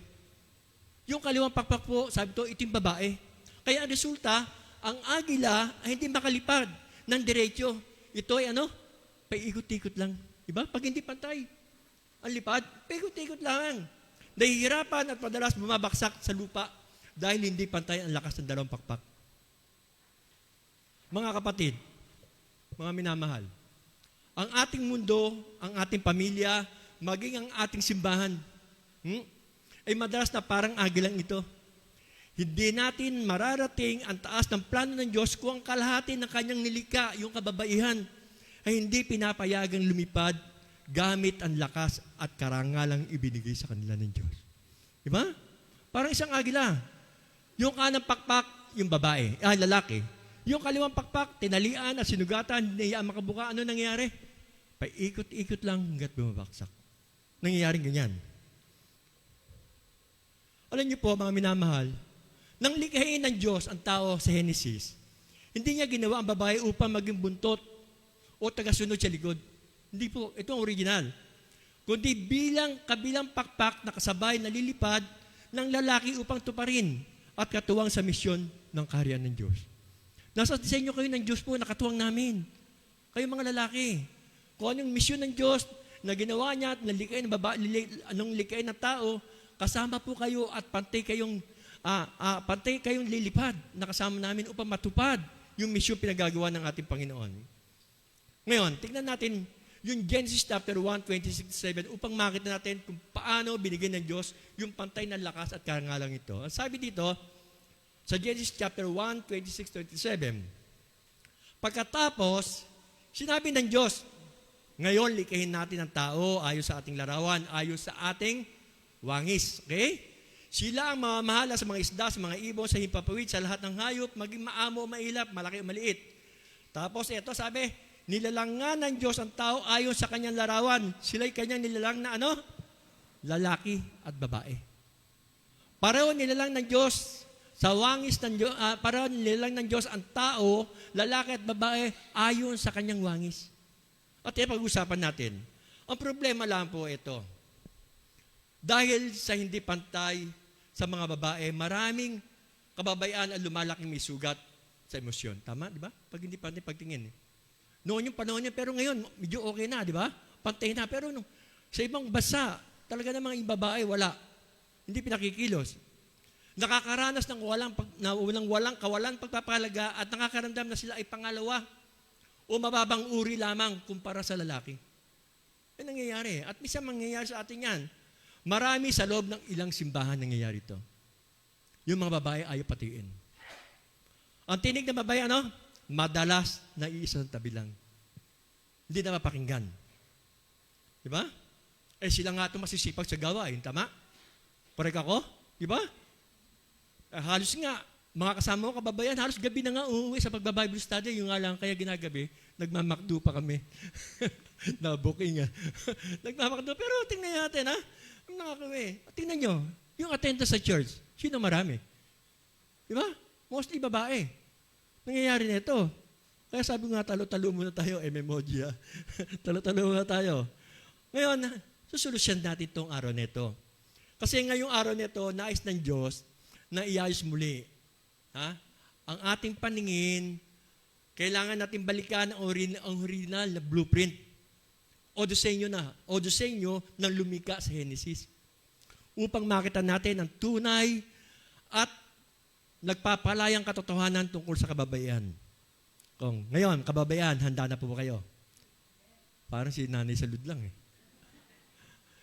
Yung kaliwang pakpak po, sabi to, ito yung babae. Kaya ang resulta, ang agila ay hindi makalipad ng diretso. Ito ay paikot-ikot lang. Diba? Pag hindi pantay, ang lipad, paikot-ikot lang. Nahihirapan at madalas bumabaksak sa lupa dahil hindi pantay ang lakas ng dalawang pakpak. Mga kapatid, mga minamahal, ang ating mundo, ang ating pamilya, maging ang ating simbahan, ay madalas na parang agilang ito. Hindi natin mararating ang taas ng plano ng Diyos kung ang kalahati ng kanyang nilikha, yung kababaihan, ay hindi pinapayagang lumipad gamit ang lakas at karangalang ibinigay sa kanila ng Diyos. Diba? Parang isang agila. Yung kanang pakpak, yung babae, lalaki. Yung kaliwang pakpak, tinalian at sinugatan, hindi makabuka. Ano nangyayari? Paikot-ikot lang hanggat bumabaksak. Nangyayaring ganyan. Alam niyo po, mga minamahal, nang likhain ng Diyos ang tao sa Genesis, hindi niya ginawa ang babae upang maging buntot o tagasunod sa likod. Hindi po, ito ang original. Kundi kabilang pakpak na kasabay na lilipad ng lalaki upang tuparin at katuwang sa misyon ng kaharian ng Diyos. Nasa disenyo kayo ng Diyos po, nakatuwang namin. Kayo mga lalaki. Kung anong misyon ng Diyos na ginawa niya at nalikhain ng babae, anong likhain ng tao, kasama po kayo at pantay kayong lilipad na kasama namin upang matupad yung misyon pinagagawa ng ating Panginoon. Ngayon, tignan natin yung Genesis chapter 1, 26-7 upang makita natin kung paano binigyan ng Diyos yung pantay na lakas at karangalang ito. Ang sabi dito, sa Genesis chapter 1, 26-27, pagkatapos, sinabi ng Diyos, ngayon likahin natin ang tao ayon sa ating larawan, ayon sa ating wangis. Okay? Sila ang mamamahala sa mga isda, sa mga ibon, sa himpapawid, sa lahat ng hayop, maging maamo o mailap, malaki o maliit. Tapos ito sabi, nilalangan ng Diyos ang tao ayon sa kanyang larawan. Sila'y kanyang nilalang na ano? Lalaki at babae. Pareho nilalang ng Diyos sa wangis ng Diyos, pareho nilalang ng Diyos ang tao, lalaki at babae ayon sa kanyang wangis. At pag-usapan natin. Ang problema lang po ito. Dahil sa hindi pantay sa mga babae, maraming kababayan ang lumalaking may sugat sa emosyon. Tama, di ba? Pag hindi pantay pagtingin. Noon yung panahon niya, pero ngayon, medyo okay na, di ba? Pantay na. Pero sa ibang bansa, talaga namang yung babae, wala. Hindi pinakikilos. Nakakaranas ng walang kawalan pagpapahalaga at nakakaramdam na sila ay pangalawa o mababang uri lamang kumpara sa lalaki. Yan nangyayari. At minsan mangyayari sa atin yan. Marami sa loob ng ilang simbahan nangyayari ito. Yung mga babae ayaw patiin. Ang tinig ng babae, madalas na iisang tabi lang. Hindi na mapakinggan. Di ba? Sila nga ito masisipag sa gawain. Tama? Parek ako? Di ba? Halos nga, mga kasama ko kababayan, halos gabi na nga uuwi sa pagbabible study. Yung nga lang, kaya ginagabi, nagmamakdo pa kami. Nabuking nga. Nagmamakdo. Pero tingnan natin, ang nakakawin. Tingnan nyo, yung attendance sa church, sino marami? Di ba? Mostly babae. Nangyayari na ito. Kaya sabi nga, talo-talo muna tayo, memoji. Talo-talo muna tayo. Ngayon, susolusyon natin itong araw nito. Kasi ngayong araw nito, nais ng Diyos na iayos muli. Ang ating paningin, kailangan natin balikan ang original na blueprint. O disenyo ng lumika sa Genesis. Upang makita natin ang tunay at nagpapalayang katotohanan tungkol sa kababaihan. Ngayon, kababaihan, handa na po ba kayo? Parang si Nanay Salud lang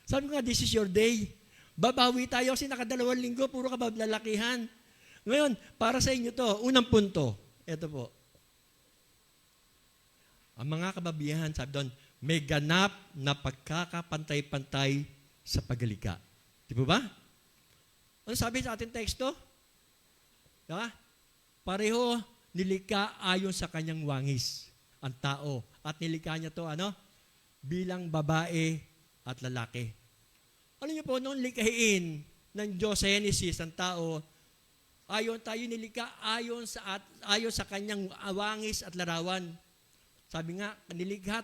Sabi ko nga, this is your day. Babawi tayo kasi nakadalawang linggo, puro kabablalakihan. Ngayon, para sa inyo to, unang punto, ito po. Ang mga kababayan, sabi doon, may ganap na pagkakapantay-pantay sa pagalika. Di po ba? Ano sabi sa ating teksto? Diba? Pareho nilikha ayon sa kanyang wangis ang tao. At nilikha niya to bilang babae at lalaki. Ano niyo po, noong likhain ng Diyos sa Genesis ang tao, ayon tayo nilikha ayon sa kanyang wangis at larawan. Sabi nga, nilikha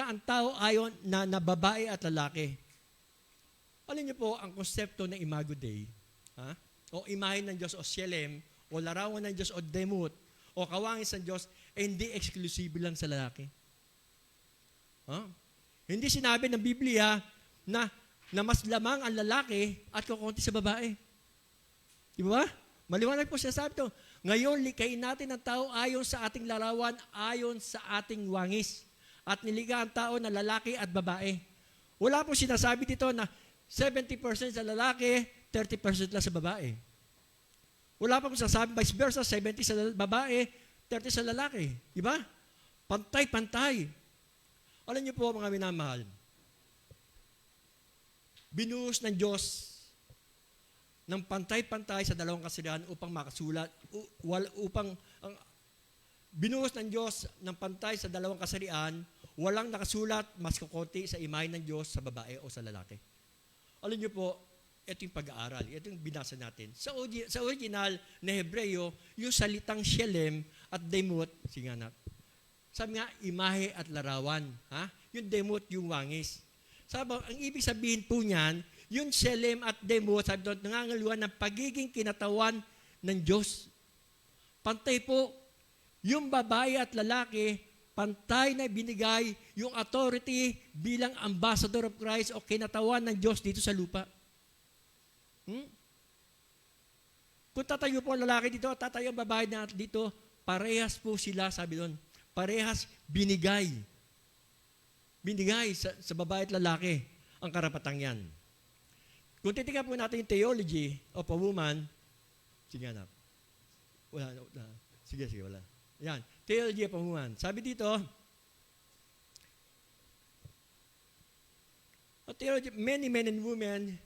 ang tao ayon na babae at lalaki. Alam niyo po, ang konsepto ng Imago Dei, o imahe ng Diyos o Shelem, o larawan ng Diyos o Demut, o kawangis ng Diyos, hindi eksklusibo lang sa lalaki. Hindi sinabi ng Biblia na mas lamang ang lalaki at kukunti sa babae. Di ba? Maliwanag po siya sabi ito. Ngayon, likhain natin ang tao ayon sa ating larawan, ayon sa ating wangis. At nilikha ang tao na lalaki at babae. Wala po sinasabi dito na 70% sa lalaki, 30% lang sa babae. Wala pa kung sasabi vice versa, 70 sa babae, 30 sa lalaki. Diba? Pantay-pantay. Alam niyo po mga minamahal, binuhos ng Diyos ng pantay-pantay sa dalawang kasirian upang makasulat, binuhos ng Diyos ng pantay sa dalawang kasarian, walang nakasulat mas kukunti sa imahe ng Diyos sa babae o sa lalaki. Alam niyo po, ito yung pag-aaral, ito yung binasa natin. Sa original na Hebreo, yung salitang Shelem at Demut, sabi nga, imahe at larawan. Yung Demut, yung wangis. Sabi, ang ibig sabihin po niyan, yung Shelem at Demut, sabi doon, nangangaluhan ng pagiging kinatawan ng Diyos. Pantay po, yung babae at lalaki, pantay na binigay yung authority bilang ambassador of Christ o kinatawan ng Diyos dito sa lupa. Kung tatayo po ang lalaki dito, tatayo ang babae na dito, parehas po sila, sabi doon, parehas binigay binigay sa babae at lalaki ang karapatang yan. Kung titignan po natin yung theology of a woman, sige anak, wala. Sige, wala. Yan, theology of a woman. Sabi dito, theology, many men and women,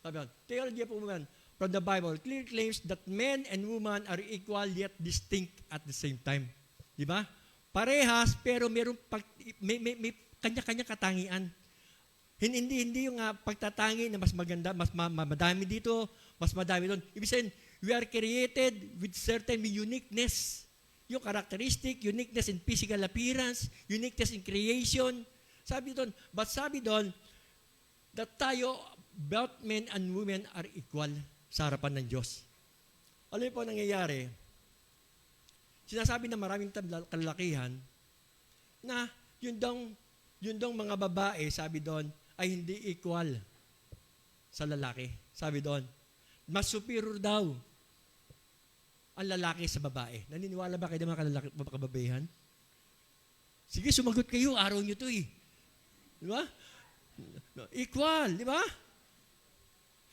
sabi yan, theology of a woman from the Bible clearly claims that men and women are equal yet distinct at the same time. Di ba? Parehas, pero may kanya-kanya katangian. Hindi yung pagtatangi na mas maganda, mas madami dito, mas madami doon. Ibig sabihin, we are created with certain uniqueness. Yung characteristic, uniqueness in physical appearance, uniqueness in creation. Sabi doon, that tayo, both men and women are equal sa harapan ng Diyos. Alam po nangyayari, sinasabi ng maraming kalalakihan na yun dong mga babae, sabi doon, ay hindi equal sa lalaki. Sabi doon, mas superior daw ang lalaki sa babae. Naniniwala ba kayo ng mga kababayan? Sige, sumagot kayo. Araw nyo to eh. Di ba? Equal, di ba?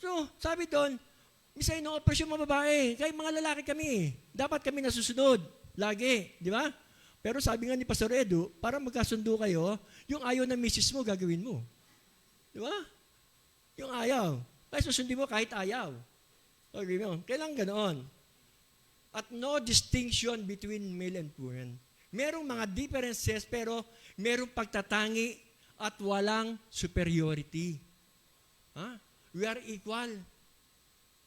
So, sabi doon, misay no operasyon mga babae. Kaya mga lalaki kami. Dapat kami nasusunod. Lagi. Di ba? Pero sabi nga ni Pastor Edu, para magkasundo kayo, yung ayaw ng misis mo, gagawin mo. Di ba? Yung ayaw. Kaya susundin mo kahit ayaw. Okay mo? Kailangan ganoon. At no distinction between male and women. Merong mga differences, pero merong pagtatangi at walang superiority. We are equal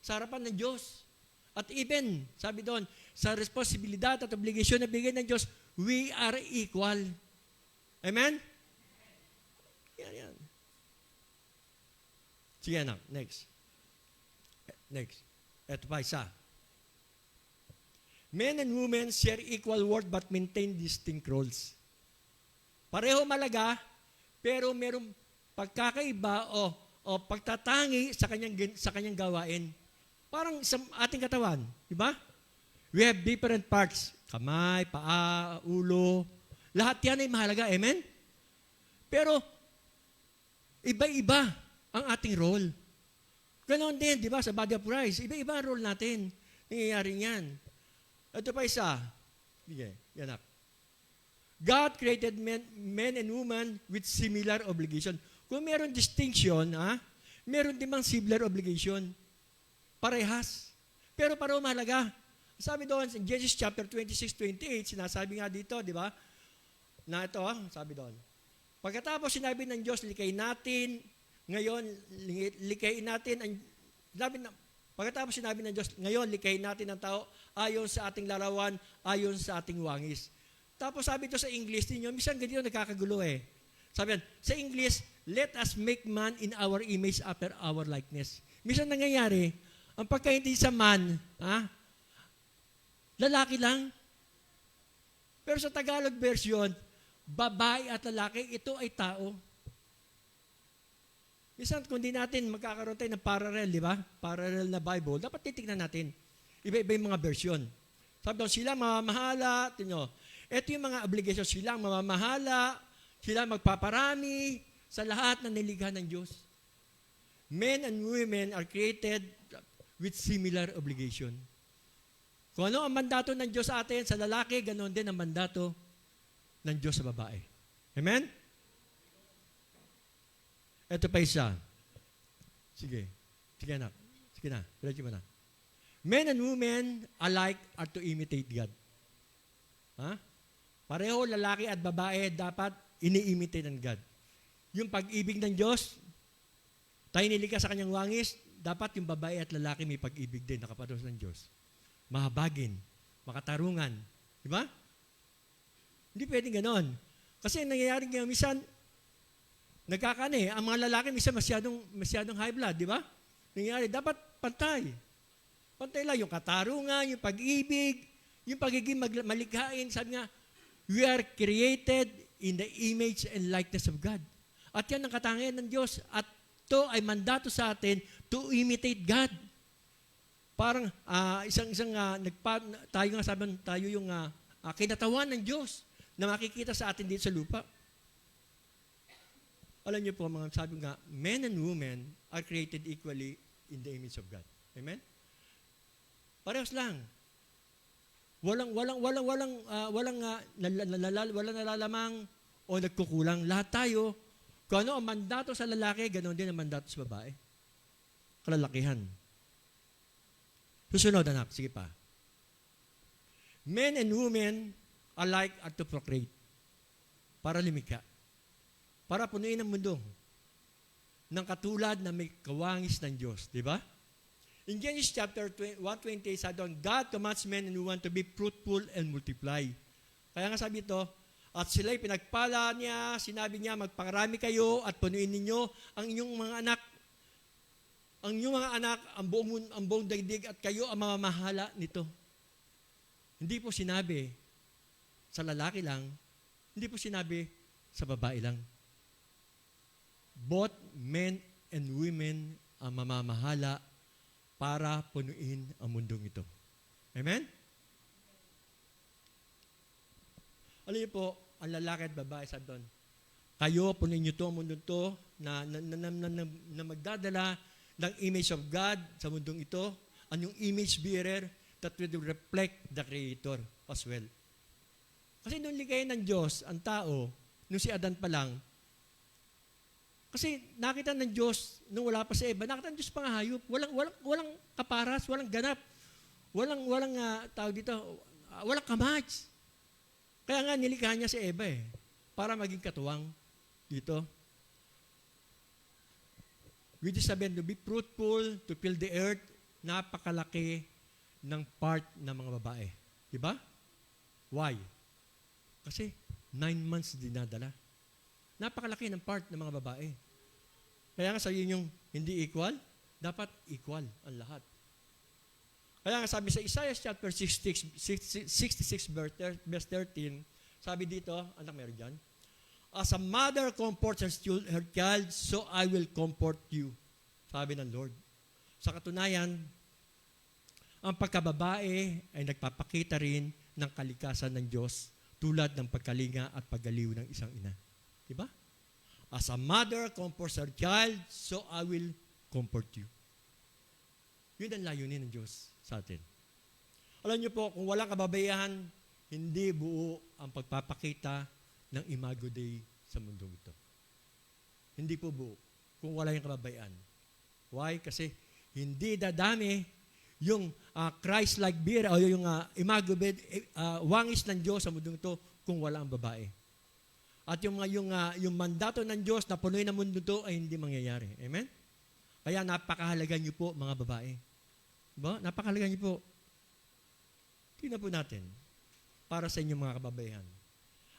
sa harapan ng Diyos. At even, sabi doon, sa responsibilidad at obligasyon na bigay ng Diyos, we are equal. Amen? Yan. Sige anak, next. Ito pa isa. Men and women share equal worth but maintain distinct roles. Pareho malaga, pero merong pagkakaiba o pagtatangi sa kanyang gawain. Parang sa ating katawan, di ba? We have different parts. Kamay, paa, ulo. Lahat yan ay mahalaga. Amen? Pero, iba-iba ang ating role. Ganon din, di ba? Sa body of Christ, iba-iba ang role natin. Nangyayari yan. Ito pa isa. Sige, yan up. God created men and women with similar obligation. Kung meron distinction, meron din mang similar obligation. Parehas. Pero pareho mahalaga. Sabi doon, in Genesis chapter 26-28, sinasabi nga dito, di ba? Na ito, sabi doon. Pagkatapos sinabi ng Diyos, likayin natin, ngayon, likayin natin, pagkatapos sinabi ng Diyos, ngayon, likayin natin ang tao ayon sa ating larawan, ayon sa ating wangis. Tapos sabi ito sa English ninyo, minsan ganito nagkakagulo eh. Sabi yan, sa English, let us make man in our image after our likeness. Minsan nangyayari, ang pagkaintindi sa man, lalaki lang. Pero sa Tagalog version, babae at lalaki, ito ay tao. Minsan, kung di natin magkakaroon tayo ng parallel, di ba? Parallel na Bible, dapat titignan natin. Iba-iba yung mga version. Sabi doon, sila mamamahala, ito yung mga obligation, silang mamamahala, sila magpaparami sa lahat ng nilikha ng Diyos. Men and women are created with similar obligation. Kung ano ang mandato ng Diyos sa atin, sa lalaki, ganoon din ang mandato ng Diyos sa babae. Amen? Ito pa isa. Sige anak. Sige na, diretso mo na. Men and women alike are to imitate God. Pareho lalaki at babae dapat ini-imitate ng God. Yung pag-ibig ng Diyos, tayo nilikha sa kanyang wangis, dapat yung babae at lalaki may pag-ibig din, nakaparos ng Diyos. Mahabagin, makatarungan. Di ba? Hindi pwedeng ganon. Kasi nangyayari nga, minsan, ang mga lalaki minsan masyadong high blood, di ba? Nangyayari, dapat pantay. Pantay lang yung katarungan, yung pag-ibig, yung pagiging malikhain. Sabi nga, we are created in the image and likeness of God. At yan ang katangian ng Diyos. At ito ay mandato sa atin to imitate God. Parang tayo nga sabi, tayo yung kinatawan ng Diyos na makikita sa atin dito sa lupa. Alam niyo po, mga sabi nga, men and women are created equally in the image of God. Amen? Parehas lang. Walang nalalamang o nagkukulang. Lahat tayo, kung ano ang mandato sa lalaki, ganoon din ang mandato sa babae. Kalalakihan. Susunod, anak. Sige pa. Men and women alike are to procreate. Para lumika. Para punuin ang mundo ng katulad na may kawangis ng Diyos. Di ba? In Genesis chapter 1:28, sabi doon, God commands men and women to be fruitful and multiply. Kaya nga sabi ito, at sila'y pinagpala niya, sinabi niya, magpakarami kayo at punuin ninyo ang inyong mga anak. Ang inyong mga anak, ang buong daigdig at kayo ang mamamahala nito. Hindi po sinabi sa lalaki lang, hindi po sinabi sa babae lang. Both men and women ang mamamahala para punuin ang mundong ito. Amen? Alam niyo po, ang lalaki at babae sabi doon, kayo, punuin niyo to ang mundong to na magdadala ng image of God sa mundong ito, ang yung image bearer that will reflect the Creator as well. Kasi nung ligayin ng Diyos, ang tao, nung si Adan pa lang, kasi nakita ng Diyos, nung wala pa si Eva, nakita ng Diyos pang hayop. Walang kaparas, walang ganap. Walang tawag dito, walang kamats. Kaya nga nilikha niya si Eva para maging katuwang dito. With this sabihin, to be fruitful, to fill the earth, napakalaki ng part ng mga babae. Diba? Why? Kasi 9 months dinadala. Napakalaki ng part ng mga babae. Kaya nga sabihin yung hindi equal, dapat equal ang lahat. Kaya nga sabi sa Isaiah chapter 66 verse 13, sabi dito, anak meron dyan, as a mother comforts her child, so I will comfort you. Sabi ng Lord. Sa katunayan, ang pagkababae ay nagpapakita rin ng kalikasan ng Diyos tulad ng pagkalinga at paggaliw ng isang ina. Diba? As a mother comforts her child, so I will comfort you. Yun ang layunin ng Diyos sa atin. Alam niyo po, kung walang kababayan, hindi buo ang pagpapakita ng Imago Dei sa mundong ito. Hindi po buo kung wala yung kababayan. Why? Kasi hindi dadami yung Christ-like beer o yung Imago Dei, wangis ng Diyos sa mundong ito kung wala ang babae. At yung mandato ng Diyos na punuin ang mundo ito ay hindi mangyayari. Amen? Kaya napakahalaga niyo po, mga babae. Diba? Napakahalaga niyo po. Tingnan po natin para sa inyong mga kababayan.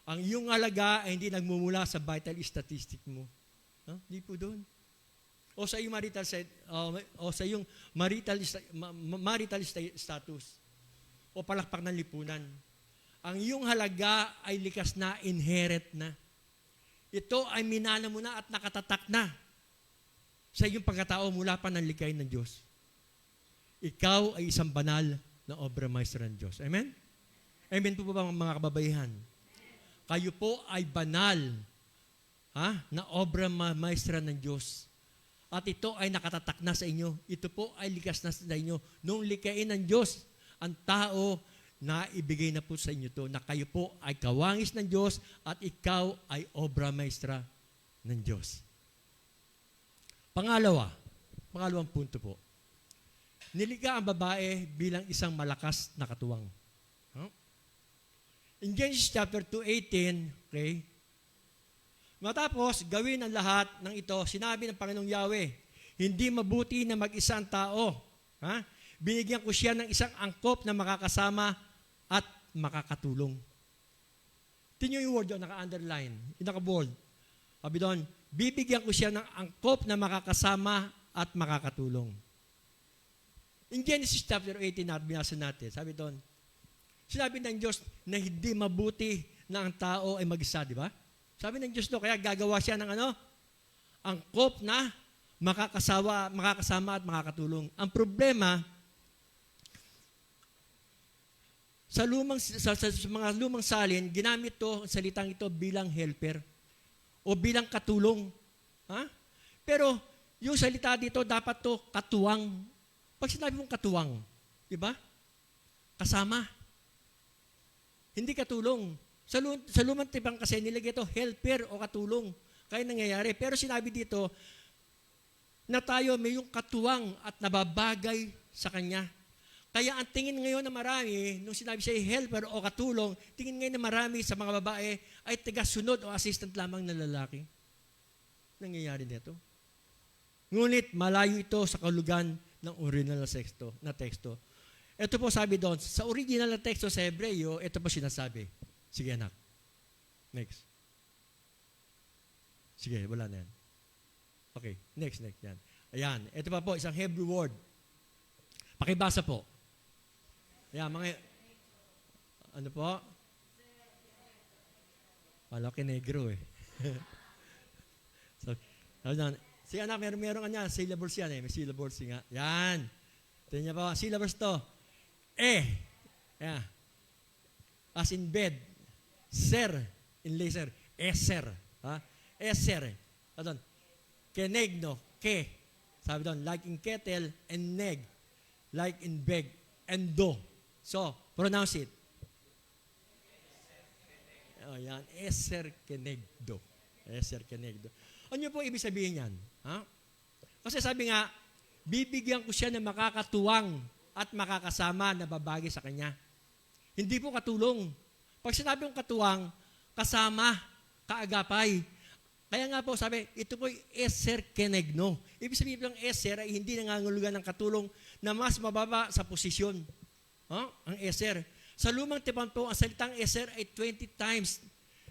Ang iyong halaga ay hindi nagmumula sa vital statistic mo. Hindi po doon. O sa iyong marital status. O palakpak ng lipunan. Ang iyong halaga ay likas na, inherit na. Ito ay minana mo na at nakatatak na sa iyong pagkatao mula pa ng likay ng Diyos. Ikaw ay isang banal na obra maestra ng Diyos. Amen? Amen po ba mga kababayan? Kayo po ay banal na obra maestra ng Diyos. At ito ay nakatatak na sa inyo. Ito po ay likas na sa inyo. Nung likain ng Diyos, ang tao na ibigay na po sa inyo to, na kayo po ay kawangis ng Diyos at ikaw ay obra maestra ng Diyos. Pangalawang punto po. Nilikha ang babae bilang isang malakas na katuwang. In Genesis chapter 2:18, okay, matapos gawin ang lahat ng ito, sinabi ng Panginoong Yahweh, hindi mabuti na mag-isa ang tao. Binigyan ko siya ng isang angkop na makakasama at makakatulong. Tingnan yung word doon, naka-underline, naka-bold. Sabi doon, bibigyan ko siya ng angkop na makakasama at makakatulong. In Genesis chapter 18, binasa natin, sabi doon, sinabi ng Diyos na hindi mabuti na ang tao ay mag-isa, di ba? Sabi ng Diyos doon, kaya gagawa siya ng angkop na makakasama at makakatulong. Ang problema, sa mga lumang salin, ginamit to, salitang ito bilang helper o bilang katulong Ha? Pero, yung salita dito, dapat to katuwang. Pag sinabi mong katuwang, di ba? Kasama. Hindi katulong. Sa lumang tipan kasi nilagay ito, helper o katulong. Kaya nangyayari. Pero sinabi dito, na tayo may yung katuwang at nababagay sa Kanya. Kaya ang tingin ngayon na marami, nung sinabi siya helper o katulong, tingin ngayon na marami sa mga babae ay taga-sunod o assistant lamang na lalaki. Nangyayari nito. Ngunit malayo ito sa kahulugan ng original na teksto. Ito po sabi doon, sa original na teksto sa Hebreo, ito po sinasabi. Sige anak. Next. Sige, wala na yan. Okay, next yan. Ayan, ito pa po, isang Hebrew word. Pakibasa po. Ayan, mga, ano po? Wala kinegro eh. So, sige anak, meron ka niya, syllables yan eh, may syllables nga. Yan. Tingnan niya po, syllables to. Ayan. As in bed. Ser, in laser. Eser. Ha? Eser. Adon. Kenegno. Ke. Sabi doon, like in kettle and neg. Like in beg and do. So, pronounce it. Oh, yan. Eser kenegdo. Eser kenegdo. Ano po ibig sabihin yan? Ha? Kasi sabi nga, bibigyan ko siya ng makakatuwang at makakasama na babagi sa kanya. Hindi po katulong. Pag sinabi yung katuwang, kasama, kaagapay. Kaya nga po sabi, ito po eser kenegno. Ibig sabihin ng eser ay hindi nangangulugan ng katulong na mas mababa sa posisyon. Ang eser. Sa lumang tipan po, ang salitang eser ay 20 times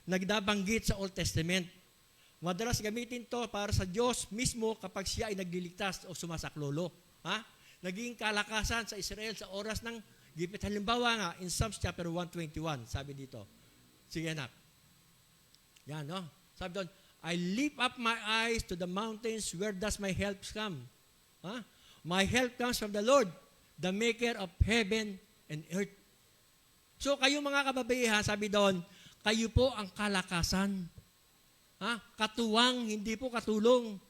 nagdabanggit sa Old Testament. Madalas gamitin to para sa Diyos mismo kapag siya ay nagliligtas o sumasaklolo. Naging kalakasan sa Israel sa oras ng gipit. Halimbawa nga, in Psalms chapter 121, sabi dito. Sige anak. Yan, no? Sabi doon, I lift up my eyes to the mountains, where does my help come? My help comes from the Lord, the maker of heaven and earth. So kayo mga kababaihan, sabi doon, kayo po ang kalakasan. Katuwang, hindi po katulong.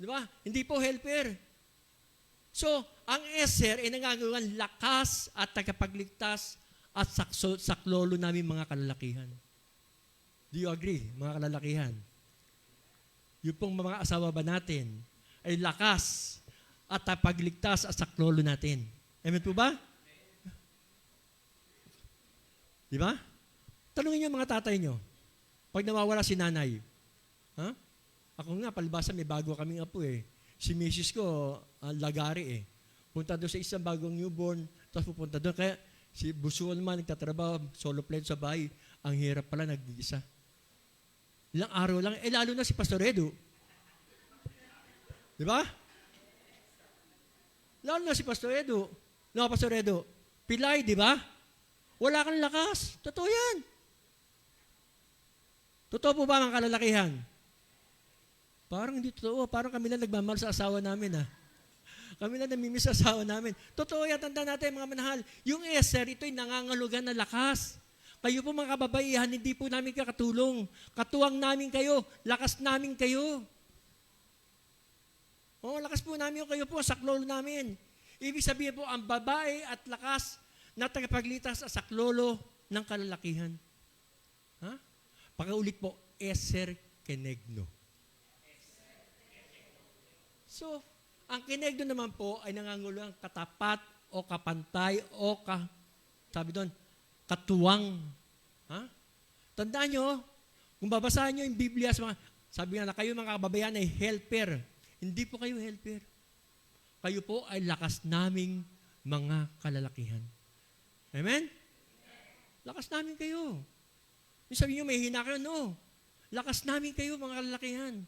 Di ba? Hindi po helper. So, ang eser ay nangangulugan lakas at tagapagligtas at saklolo namin mga kalalakihan. Do you agree, mga kalalakihan? Yung pong mga asawa ba natin ay lakas at tagapagligtas at saklolo natin. Amen po ba? Di ba? Tanungin niyo mga tatay niyo. Pag nawawala si nanay, ako nga, palibasa may bago kaming apo eh. Si misis ko, lagari eh. Punta doon sa isang bagong newborn, tapos pupunta doon. Kaya si Busuan naman, nagtatrabaho, solo plane sa bahay. Ang hirap pala, nag-iisa. Ilang araw lang, lalo na si Pastor Edu. Di ba? Lalo na si Pastor Edu. No, Pastor Edu, pilay, di ba? Wala kang lakas. Totoo yan. Totoo po ba ang kalalakihan? Parang hindi totoo. Parang kami lang nagmamahal sa asawa namin. Kami lang namimiss sa asawa namin. Totoo yan, tanda natin mga manahal. Yung eser, ito'y nangangalugan na lakas. Kayo po mga kababaihan, hindi po namin kakatulong. Katuwang namin kayo. Lakas namin kayo. Lakas po namin kayo po. Saklolo namin. Ibig sabihin po, ang babae at lakas na tagapaglitas sa saklolo ng kalalakihan. Pakaulit po, eser kenegno. So, ang kinegno naman po ay nangangulugang katapat o kapantay o sabi doon, katuwang. Tandaan nyo, kung babasahin nyo yung Biblia, sabi nga na kayo mga kababayan ay helper. Hindi po kayo helper. Kayo po ay lakas naming mga kalalakihan. Amen? Lakas namin kayo. Yung sabi nyo, may hina kayo, no. Lakas namin kayo, mga kalalakihan.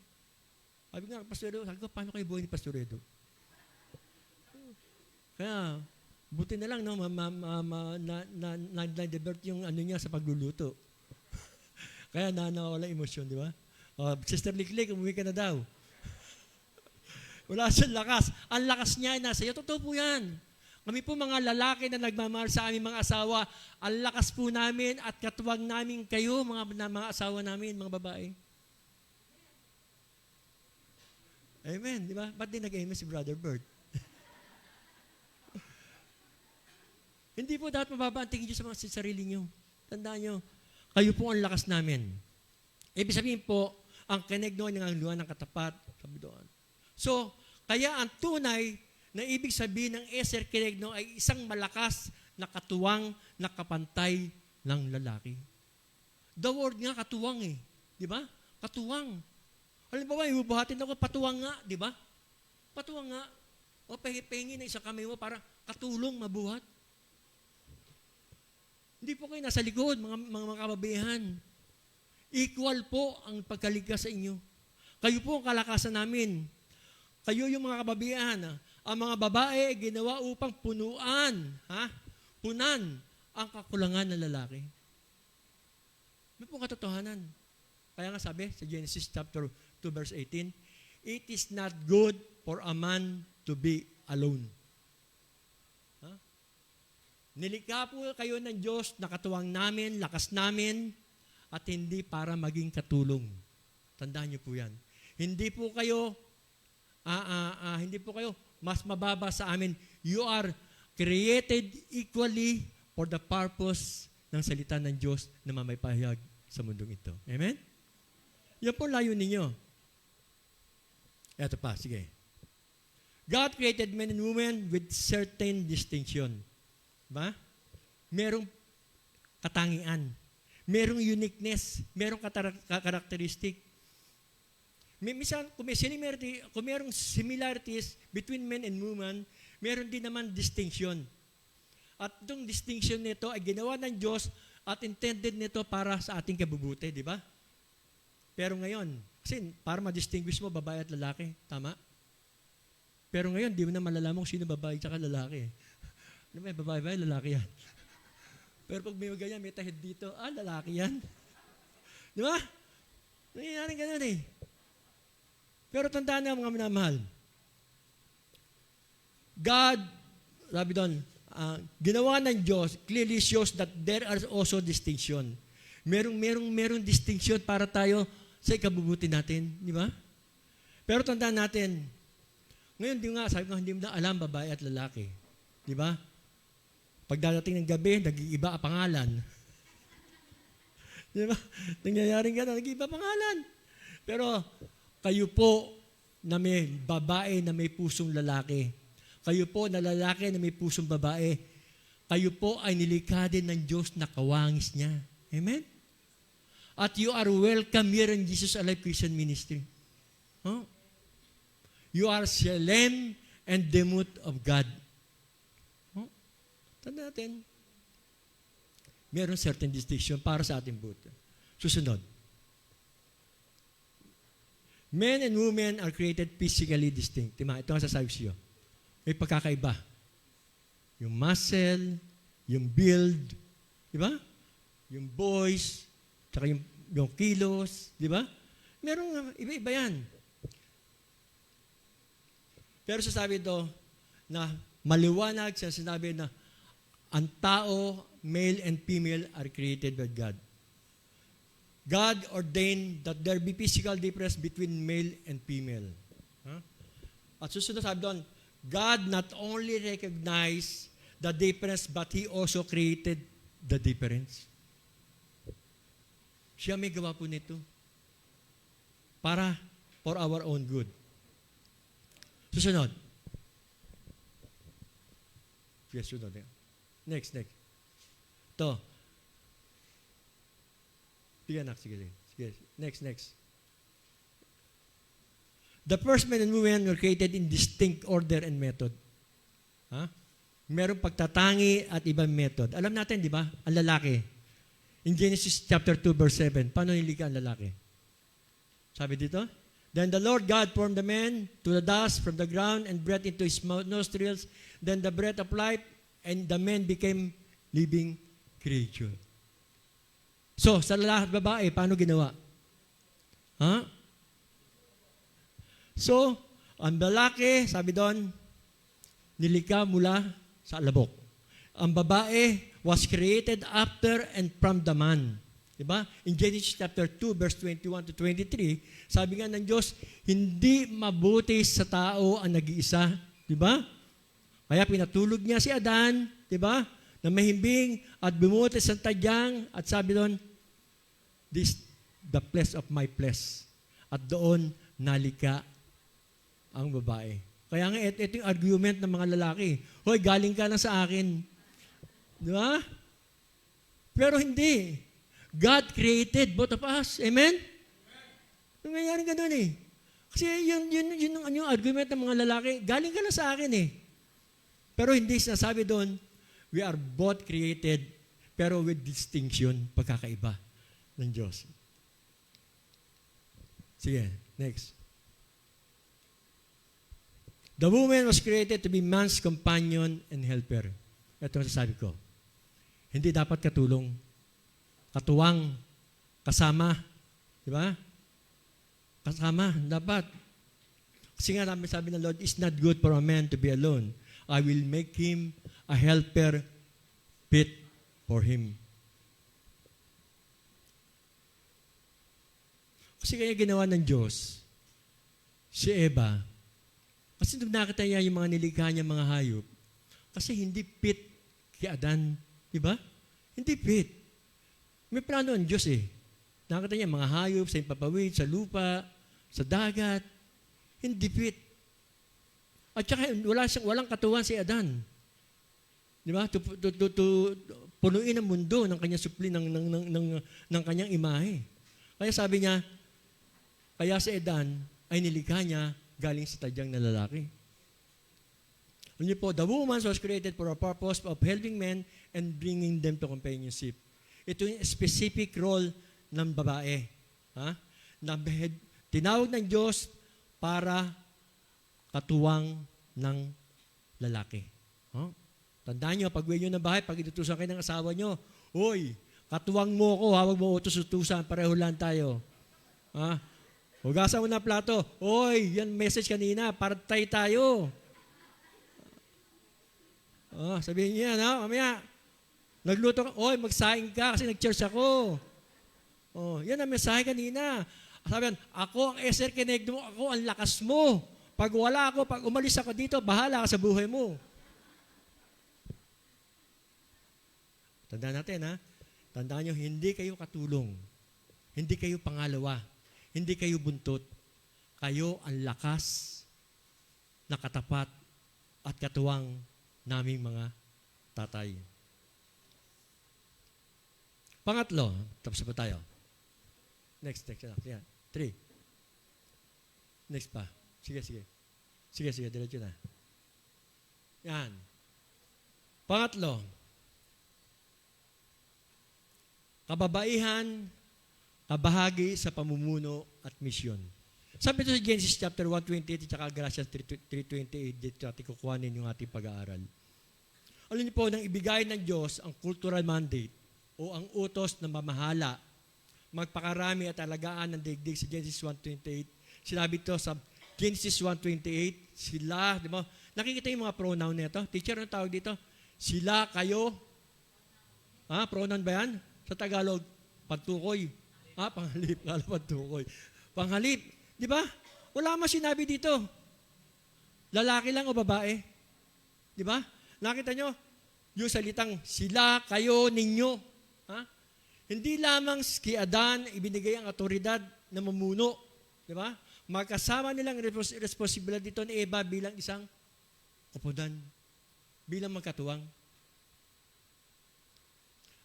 Sabi nga, Pastor Edo, sabi ko, paano kayo buhay ni Pastor Edo? Kaya, buti na lang, no, na-divert yung ano niya sa pagluluto. Kaya nawala emosyon, di ba? Sister Liklik, umuwi ka na daw. Wala siyang lakas. Ang lakas niya ay nasa iyo. Totoo po yan. Kami po mga lalaki na nagmamahal sa aming mga asawa, ang lakas po namin at katuwang namin kayo, mga asawa namin, mga babae. Amen, di ba? Ba't di nag-amen si Brother Bert? Hindi po dapat mababa ang tingin nyo sa sarili nyo. Tandaan nyo, kayo po ang lakas namin. Ibig sabihin po, ang kinegno ng luha ng katapat. Sabi doon. So, kaya ang tunay na ibig sabihin ng Eser Kinegno ay isang malakas na katuwang na kapantay ng lalaki. The word nga, katuwang eh. Di ba? Katuwang. Halimbawa, ibubuhatin ako, patuwang nga, di ba? Patuwang nga. O pahingi na isang kamay mo para katulong mabuhat. Hindi po kayo nasa likod, mga kababayan. Equal po ang pagkaligtas sa inyo. Kayo po ang kalakasan namin. Kayo yung mga kababayan. Ang mga babae ginawa upang punan ang kakulangan ng lalaki. May pong katotohanan. Kaya nga sabi sa Genesis chapter 2 verse 18, it is not good for a man to be alone. Nilikha po kayo ng Diyos na katuwang namin, lakas namin, at hindi para maging katulong. Tandaan niyo po yan. Hindi po kayo mas mababa sa amin. You are created equally for the purpose ng salita ng Diyos na mamaypahayag sa mundong ito. Amen? Yan po layo ninyo. Eto pa, sige. God created men and women with certain distinction. Ba? Merong katangian. Merong uniqueness. Merong karakteristik. Minsan, kung merong similarities between men and women, meron din naman distinction. At itong distinction nito ay ginawa ng Diyos at intended nito para sa ating kabubuti, di ba? Pero ngayon, kasi para ma-distinguish mo babae at lalaki, tama? Pero ngayon, di mo na malalaman kung sino babae at lalaki. Ano ba, babae ba? Lalaki yan. Pero pag may ganyan, may tahid dito, lalaki yan. Di ba? Nangyayari ganun eh. Pero tandaan na mga minamahal. God, sabi doon, ginawa ng Diyos clearly shows that there are also distinction. Merong distinction para tayo sa ikabubuti natin. Di ba? Pero tandaan natin, ngayon sabi ko, hindi mo na alam babae at lalaki. Di ba? Pagdadating ng gabi, nag-iiba ang pangalan. Di ba? Nangyayaring gano'n, nag-iiba pangalan. Pero kayo po na may babae na may pusong lalaki. Kayo po na lalaki na may pusong babae. Kayo po ay nilikha din ng Diyos na kawangis niya. Amen? At you are welcome here in Jesus Alive Christian Ministry. Huh? You are Shalem and Demut of God. Tanda natin, meron certain distinction para sa ating buto. Susunod. Men and women are created physically distinct. Ito ang sasabi siyo. May pagkakaiba. Yung muscle, yung build, di ba? Yung voice, tsaka yung kilos, di ba? Merong iba-iba yan. Pero sasabi ito na maliwanag siya sinabi na ang tao, male and female, are created by God. God ordained that there be physical difference between male and female. At susunod sabi doon, God not only recognized the difference, but He also created the difference. Siya may gawa po nito. For our own good. Susunod. Yes, sunod. Next. Ito. Sige, anak. Sige. Next. The first men and women were created in distinct order and method. Merong pagtatangi at ibang method. Alam natin, di ba? Ang lalaki. In Genesis chapter 2 verse 7, paano nilikha ang lalaki? Sabi dito, then the Lord God formed the man to the dust from the ground and breathed into his nostrils, then the breath of life, and the man became living creature. So, sa lalaki at babae, paano ginawa? So, ang lalaki, sabi doon, nilikha mula sa alabok. Ang babae was created after and from the man. Diba? In Genesis chapter 2, verse 21 to 23, sabi nga ng Diyos, hindi mabuti sa tao ang nag-iisa. Diba? Kaya pinatulog niya si Adan, diba? Na mahimbing at bumuti sa tadyang at sabi doon, this the flesh of my flesh. At doon nalika ang babae. Kaya nga, ito yung argument ng mga lalaki. Hoy, galing ka na sa akin. Diba? Pero hindi. God created both of us. Amen? Nangyayari ganun eh. Kasi yun yung argument ng mga lalaki. Galing ka na sa akin eh. Pero hindi sinasabi doon, we are both created, pero with distinction, pagkakaiba ng Diyos. Sige, next. The woman was created to be man's companion and helper. Ito ang sasabi ko. Hindi dapat katulong, katuwang, kasama. Di ba? Kasama, dapat. Kasi nga namin sabi ng Lord, it's not good for a man to be alone. I will make him a helper fit for him. Kasi kaya ginawa ng Diyos, si Eva, kasi nung nakita niya yung mga nilikha niya mga hayop, kasi hindi fit kay Adan. Di ba? Hindi fit. May plano ang Diyos eh. Nakita niya mga hayop sa impapawid, sa lupa, sa dagat. Hindi fit. At saka walang katuwan si Adan. Di ba? To punuin ang mundo ng kanyang supli, ng kanyang imahe. Kaya sabi niya, kaya si Adan ay nilikha niya galing sa tadyang na lalaki. Alam niyo po, the woman was created for a purpose of helping men and bringing them to companionship. Ito yung specific role ng babae. Ha? Tinawag ng Diyos para katuwang ng lalaki. Huh? Tandaan nyo, pag uwi nyo ng bahay, pag inutusan kayo ng asawa nyo, Uy, katuwang mo ako, hawag mo utos-utusan, pareho lang tayo. Ha? Hugasan mo na plato. Uy, yan message kanina, partay tayo. Sabihin niya, no? Mamaya, nagluto ka, Uy, magsaing ka kasi nag-church ako. Yan ang mensahe kanina. Sabi yan, ako ang eser kinegdo mo, ako ang lakas mo. Pag wala ako, pag umalis ako dito, bahala ka sa buhay mo. Tandaan natin, ha? Tandaan nyo, hindi kayo katulong. Hindi kayo pangalawa. Hindi kayo buntot. Kayo ang lakas, nakatapat, at katuwang naming mga tatay. Pangatlo, tapos pa tayo. Next. Yan. 3. Next pa. Sige. Diretso na. Yan. Pangatlo, kababaihan, kabahagi sa pamumuno at misyon. Sabi ito sa Genesis chapter 1:28 at Galatians 3:28, dito natin kukuhanin yung ating pag-aaral. Alam niyo po, nang ibigay ng Diyos ang cultural mandate o ang utos na mamahala, magpakarami at alagaan ng daigdig sa Genesis 1:28, sinabi ito sa Genesis 1:28, sila, di ba? Nakikita yung mga pronoun nito? Teacher, ano tawag dito? Sila, kayo. Pronoun ba yan? Sa Tagalog, pagtukoy. Panghalip. Pagtukoy. Panghalip. Di ba? Wala man sinabi dito. Lalaki lang o babae. Di ba? Nakita nyo? Yung salitang sila, kayo, ninyo. Hindi lamang kay Adan ibinigay ang otoridad na mamuno. Di ba? Magkasama nilang responsibilidad dito ni Eva bilang isang kapudan. Bilang magkatuwang.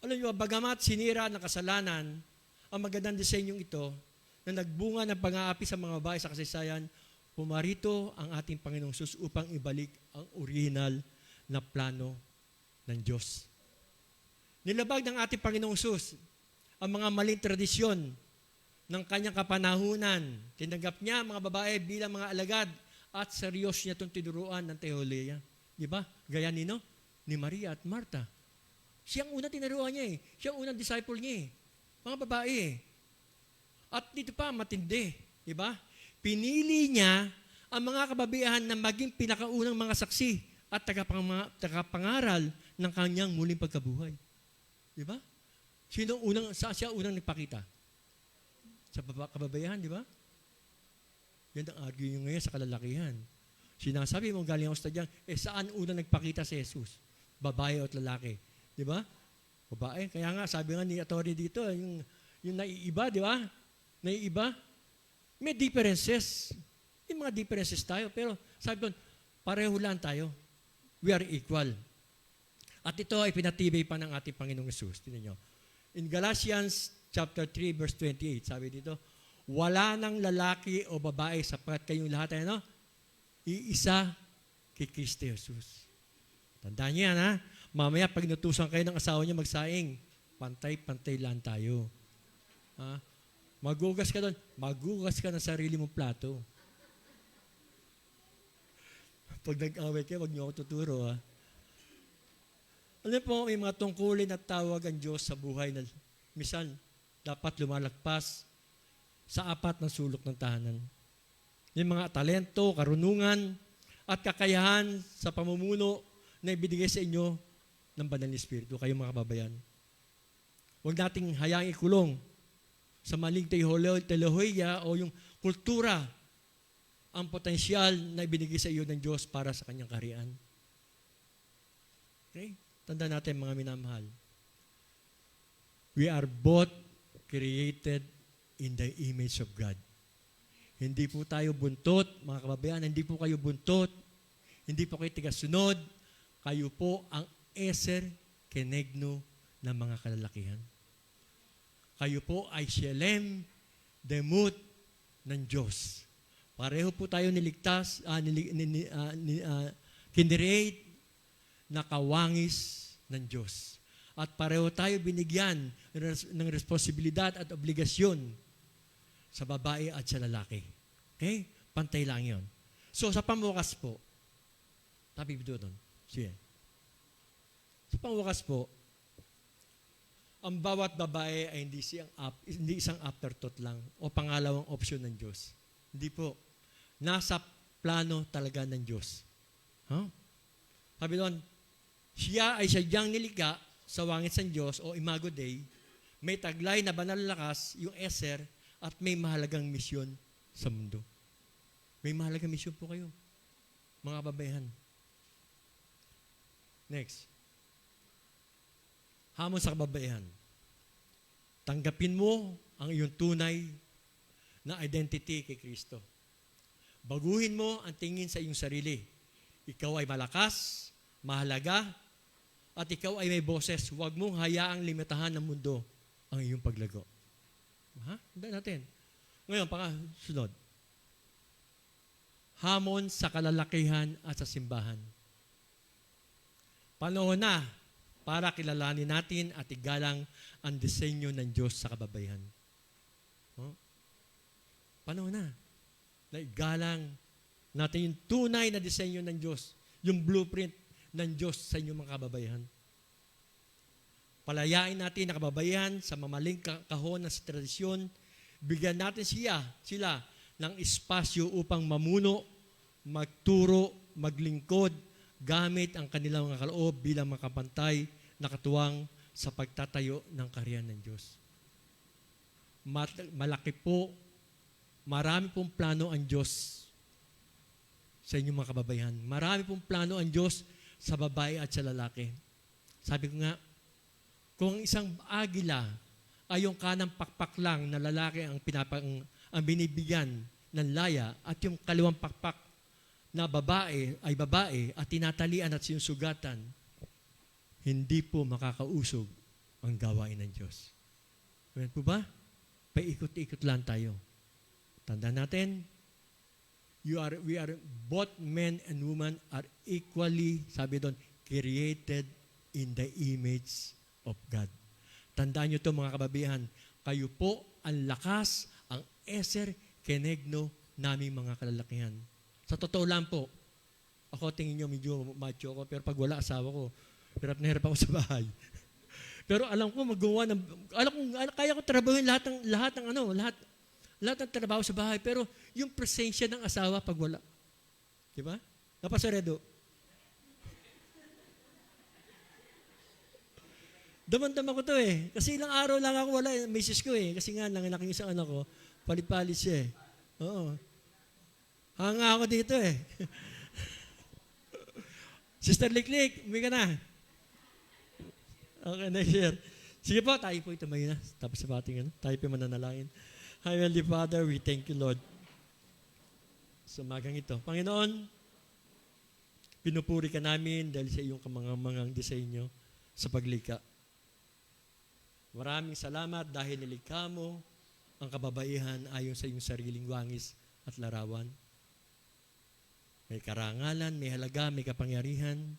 Alam niyo, bagamat sinira ng kasalanan, ang magandang disenyong ito na nagbunga ng pang-aapi sa mga babae sa kasaysayan, pumarito ang ating Panginoong Sus upang ibalik ang original na plano ng Diyos. Nilabag ng ating Panginoong Sus ang mga maling tradisyon ng kanyang kapanahunan. Tinanggap niya mga babae bilang mga alagad at seryos niya itong tinuruan ng teolohiya. Di ba? Gaya nino? Ni Maria at Marta. Siyang unang tinuruan niya eh. Siyang unang disciple niya eh. Mga babae eh. At dito pa, matindi. Di ba? Pinili niya ang mga kababayan na maging pinakaunang mga saksi at tagapangaral ng kanyang muling pagkabuhay. Di ba? Saan siya unang nagpakita? Sa kababayan, di ba? Yan ang argue nyo ngayon sa kalalakihan. Sinasabi mo, galing ako sa tadyang, saan unang nagpakita si Jesus? Babae o lalaki? Di ba? Babae. Kaya nga, sabi nga ni Atty. dito, yung naiiba, di ba? Naiiba. May differences. May mga differences tayo. Pero sabi doon, pareho lang tayo. We are equal. At ito ay pinatibay pa ng ating Panginoong Jesus. Tingnan nyo. In Galatians chapter 3, verse 28, sabi dito, wala nang lalaki o babae sapat kayong lahat ay iisa kay Kristo Jesus. Tandaan niyo yan, ha? Mamaya, pag inutusan kayo ng asawa niyo magsaing, pantay-pantay lang tayo. Ha? Magugas ka doon, magugas ka ng sarili mong plato. Pag nag-away kayo, wag niyo ako tuturo, ha? Alam po, may mga tungkulin at tawag ang Diyos sa buhay na minsan dapat lumalagpas sa apat na sulok ng tahanan. Yung mga talento, karunungan, at kakayahan sa pamumuno na ibinigay sa inyo ng Banal na Espiritu, kayong mga kababayan. Huwag nating hayaang ikulong sa maling teolohiya o yung kultura ang potensyal na ibinigay sa iyo ng Diyos para sa kanyang kaharian. Okay? Tandaan natin, mga minamahal. We are both created in the image of God. Hindi po tayo buntot, mga kababayan, hindi po kayo buntot, hindi po kayo tigasunod, kayo po ang eser kenegno ng mga kalalakihan. Kayo po ay siyelem demut ng Diyos. Pareho po tayo niligtas, kinirate na kawangis ng Diyos. At pareho tayo binigyan ng responsibilidad at obligasyon sa babae at sa lalaki. Okay? Pantay lang yun. So, sa pamwakas po, sabi ko doon, sige. Sa pamwakas po, ang bawat babae ay hindi isang afterthought lang o pangalawang opsyon ng Diyos. Hindi po. Nasa plano talaga ng Diyos. Huh? Sabi doon, siya ay sadyang nilikha sa wangit ng Diyos o Imago Dei, may taglay na banal na lakas, yung eser, at may mahalagang misyon sa mundo. May mahalagang misyon po kayo, mga babayan. Next. Hamon sa kababayan. Tanggapin mo ang iyong tunay na identity kay Kristo. Baguhin mo ang tingin sa iyong sarili. Ikaw ay malakas, mahalaga, at ikaw ay may boses. Huwag mong hayaang limitahan ng mundo ang iyong paglago. Ha? Handa natin. Ngayon, sunod. Hamon sa kalalakihan at sa simbahan. Panahon na para kilalanin natin at igalang ang disenyo ng Diyos sa kababayan. Oh? Panahon na. Na igalang natin yung tunay na disenyo ng Diyos. Yung blueprint ng Diyos sa inyong mga kababayan. Palayain natin ang kababayan sa mamaling kahon ng tradisyon. Bigyan natin sila ng espasyo upang mamuno, magturo, maglingkod, gamit ang kanilang mga kaloob bilang makapantay na katuwang sa pagtatayo ng kaharian ng Diyos. Malaki po, marami pong plano ang Diyos sa inyong mga kababayan. Marami pong plano ang Diyos sa babae at sa lalaki. Sabi ko nga, kung isang agila ay yung kanang pakpak lang na lalaki ang binibigyan ng laya at yung kaliwang pakpak na babae ay babae at tinatalian at sinusugatan, hindi po makakausog ang gawain ng Diyos. Amen po ba? Paikot-ikot lang tayo. Tandaan natin, we are both men and women are equally, sabi doon, created in the image of God. Tandaan nyo ito mga kababayan, kayo po ang lakas, ang eser kenegno naming mga kalalakihan. Sa totoo lang po, ako tingin nyo medyo macho ako, pero pag wala asawa ko, hirap na hirap ako sa bahay. Pero alam ko magawa ng, kaya ko trabahin lahat ng trabaho sa bahay, pero yung presensya ng asawa pag wala. Diba? Napasaredo. Daman-daman ko to eh. Kasi ilang araw lang ako wala, misis ko eh. Kasi nga, nanganak yung isang anak ko, palit-palit siya eh. Oo. Hanga ako dito eh. Sister Liklik, uwi ka na. Okay, next year. Sige po, tayo po tumayo na. Tapos sa ating tayo po mananalangin. Heavenly Father, we thank you, Lord. Sa umagang ito. Panginoon, pinupuri ka namin dahil sa iyong kamangang disenyo sa paglika. Maraming salamat dahil nilikha mo ang kababaihan ayon sa iyong sariling wangis at larawan. May karangalan, may halaga, may kapangyarihan.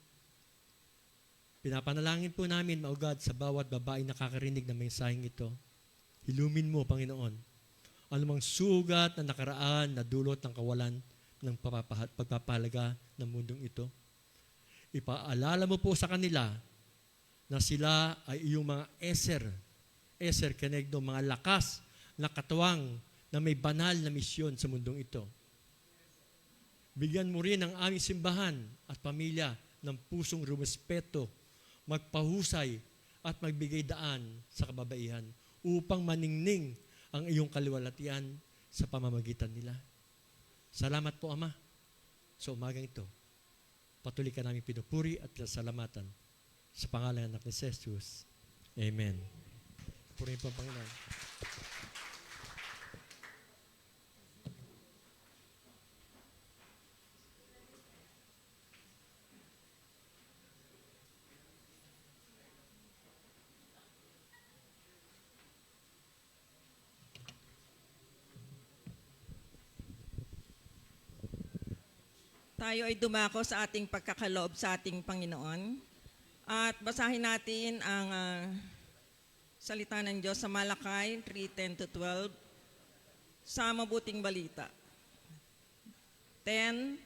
Pinapanalangin po namin, O God, sa bawat babae nakakarinig ng mensaheng ito. Hilumin mo, Panginoon, anumang sugat na nakaraan na dulot ng kawalan ng pagpapahalaga ng mundong ito. Ipaalala mo po sa kanila na sila ay iyong mga eser kenegdo, mga lakas na katuwang na may banal na misyon sa mundong ito. Bigyan mo rin ang aming simbahan at pamilya ng pusong rumespeto, magpahusay at magbigay daan sa kababaihan upang maningning ang iyong kaliwalatian sa pamamagitan nila. Salamat po, Ama, sa umagang ito. Patuloy ka namin pinupuri at salamatan sa pangalan ng anak ni Jesus. Amen. Purihin po ang Panginoon. Tayo ay dumako sa ating pagkakaloob sa ating Panginoon. At basahin natin ang salita ng Diyos sa Malakay 3:10-12 sa mabuting balita. 10.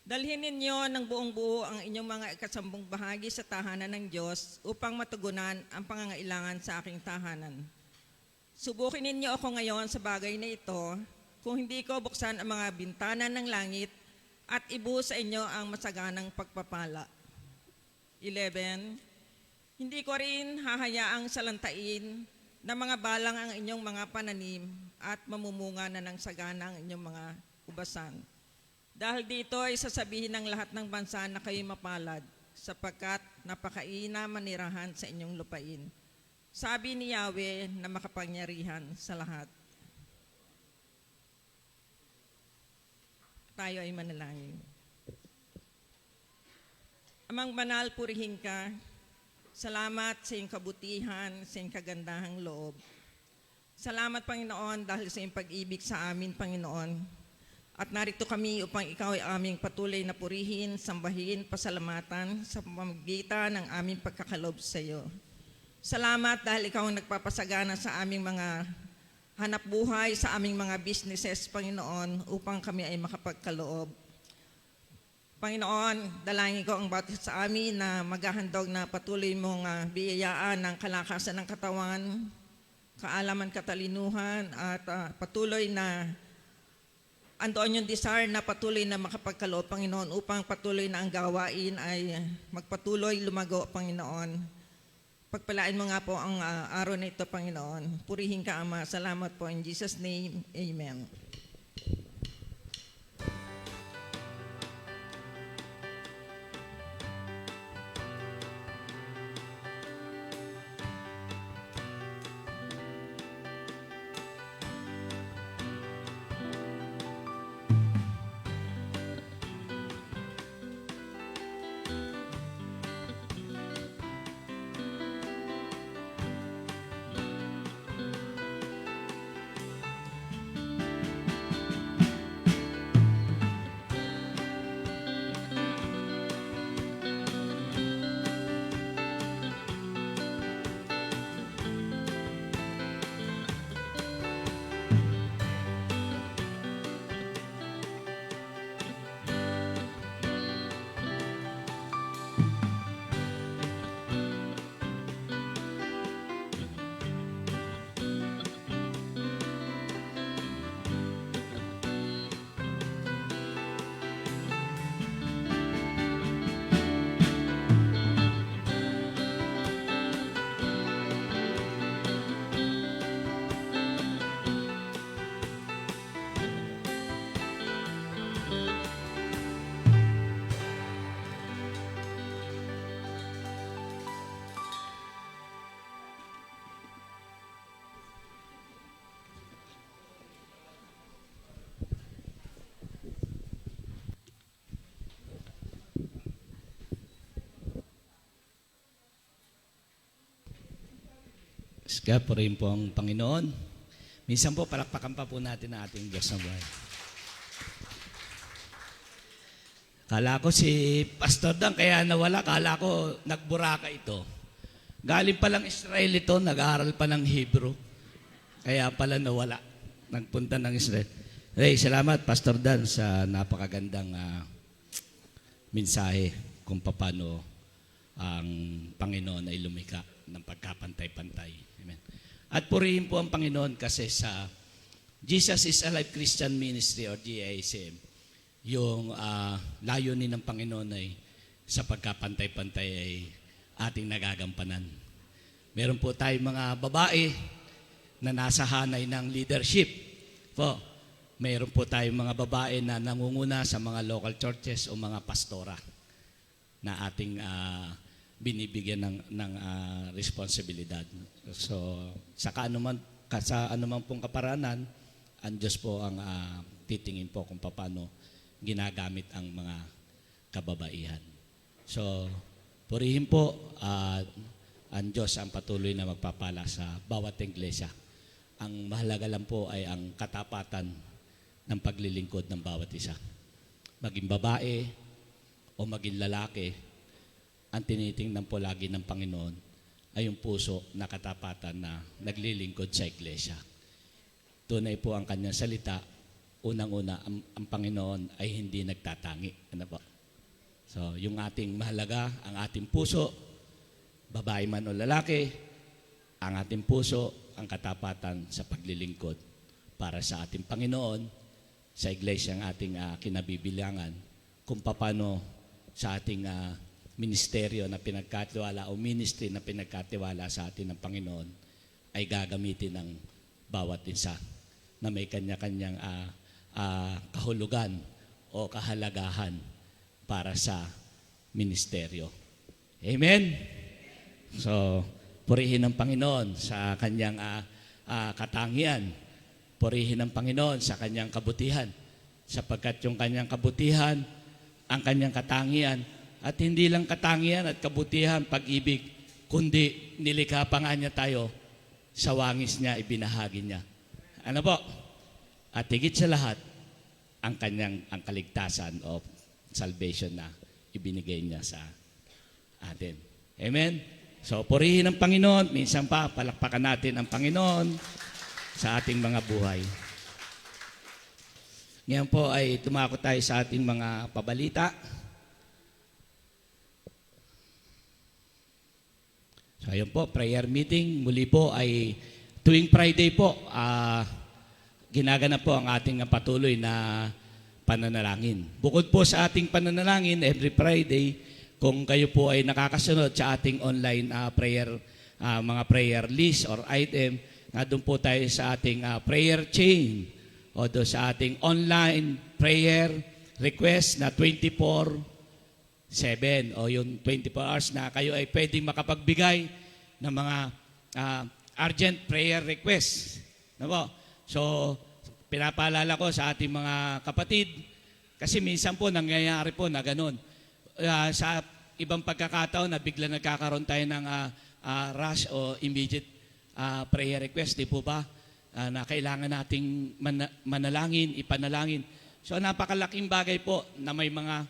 Dalhin ninyo ng buong buo ang inyong mga ikasambong bahagi sa tahanan ng Diyos upang matugunan ang pangangailangan sa aking tahanan. Subukin ninyo ako ngayon sa bagay na ito kung hindi ko buksan ang mga bintana ng langit at ibuhos sa inyo ang masaganang pagpapala. 11. Hindi ko rin hahayaang salantain na mga balang ang inyong mga pananim at mamumunga na ng sagana ang inyong mga ubasan. Dahil dito ay sasabihin ng lahat ng bansa na kayo mapalad sapagkat napakaina manirahan sa inyong lupain. Sabi ni Yahweh na makapangyarihan sa lahat. Tayo ay manalangin. Amang banal, purihin ka. Salamat sa iyong kabutihan, sa iyong kagandahang loob. Salamat, Panginoon, dahil sa iyong pag-ibig sa amin, Panginoon. At narito kami upang ikaw ay aming patuloy na purihin, sambahin, pasalamatan sa pamamagitan ng aming pagkakalob sa iyo. Salamat dahil ikaw ang nagpapasagana sa aming mga hanap buhay, sa aming mga businesses, Panginoon, upang kami ay makapagkaloob. Panginoon, dalangin ko ang bawat sa amin na maghahandog na patuloy mong biyayaan ng kalakasan ng katawan, kaalaman, katalinuhan, at patuloy na andoon yung desire na patuloy na makapagkaloob, Panginoon, upang patuloy na ang gawain ay magpatuloy lumago, Panginoon. Pagpalain mo nga po ang araw na ito, Panginoon. Purihin ka, Ama. Salamat po. In Jesus' name, Amen. Kaya po rin po ang Panginoon. Minsan po, palakpakan pa po natin ang ating Diyos na buhay. Kala ko si Pastor Dan, kaya nawala. Kala ko nagburaka ito. Galing pa lang Israel ito, nag-aaral pa ng Hebrew. Kaya pala nawala. Nagpunta ng Israel. Hey, salamat Pastor Dan sa napakagandang mensahe kung paano ang Panginoon ay lumika ng pagkapantay-pantay. Amen. At purihin po ang Panginoon kasi sa Jesus is Alive Christian Ministry or GACM, yung layunin ng Panginoon ay sa pagkapantay-pantay ay ating nagagampanan. Meron po tayong mga babae na nasa hanay ng leadership. Po, meron po tayong mga babae na nangunguna sa mga local churches o mga pastora na ating binibigyan ng responsibilidad. So, sa anuman pong kaparanan, ang Diyos po ang titingin po kung paano ginagamit ang mga kababaihan. So, purihin po ang Diyos ang patuloy na magpapala sa bawat iglesia. Ang mahalaga lang po ay ang katapatan ng paglilingkod ng bawat isa. Maging babae o maging lalaki, ang tinitingnan po lagi ng Panginoon ay yung puso na katapatan na naglilingkod sa iglesia. Tunay po ang kanyang salita. Unang-una, ang Panginoon ay hindi nagtatangi. Ano po? So, yung ating mahalaga, ang ating puso, babae man o lalaki, ang ating puso, ang katapatan sa paglilingkod para sa ating Panginoon, sa iglesia ang ating kinabibilangan, kung paano sa ating ministeryo na pinagkatiwala o ministry na pinagkatiwala sa atin ng Panginoon ay gagamitin ng bawat isa na may kanya-kanyang kahulugan o kahalagahan para sa ministeryo. Amen? So, purihin ang Panginoon sa kanyang katangian. Purihin ang Panginoon sa kanyang kabutihan. Sapagkat yung kanyang kabutihan, ang kanyang katangian, at hindi lang katangian at kabutihan, pag-ibig, kundi nilikha pa nga niya tayo, sa wangis niya, ibinahagi niya. Ano po? At higit sa lahat, ang kaligtasan o salvation na ibinigay niya sa atin. Amen? So, purihin ang Panginoon. Minsan pa, palakpakan natin ang Panginoon sa ating mga buhay. Ngayon po ay tumako tayo sa ating mga pabalita. So, ayun po, prayer meeting. Muli po ay tuwing Friday po, ginaganap po ang ating patuloy na pananalangin. Bukod po sa ating pananalangin every Friday, kung kayo po ay nakakasunod sa ating online mga prayer list or item, nga doon po tayo sa ating prayer chain o doon sa ating online prayer request na 24/7 o yung 24 hours na kayo ay pwedeng makapagbigay ng mga urgent prayer requests. So, pinapaalala ko sa ating mga kapatid, kasi minsan po nangyayari po na ganun. Sa ibang pagkakataon na bigla nagkakaroon tayo ng rush o immediate prayer request, di po ba? Na kailangan nating manalangin, ipanalangin. So, napakalaking bagay po na may mga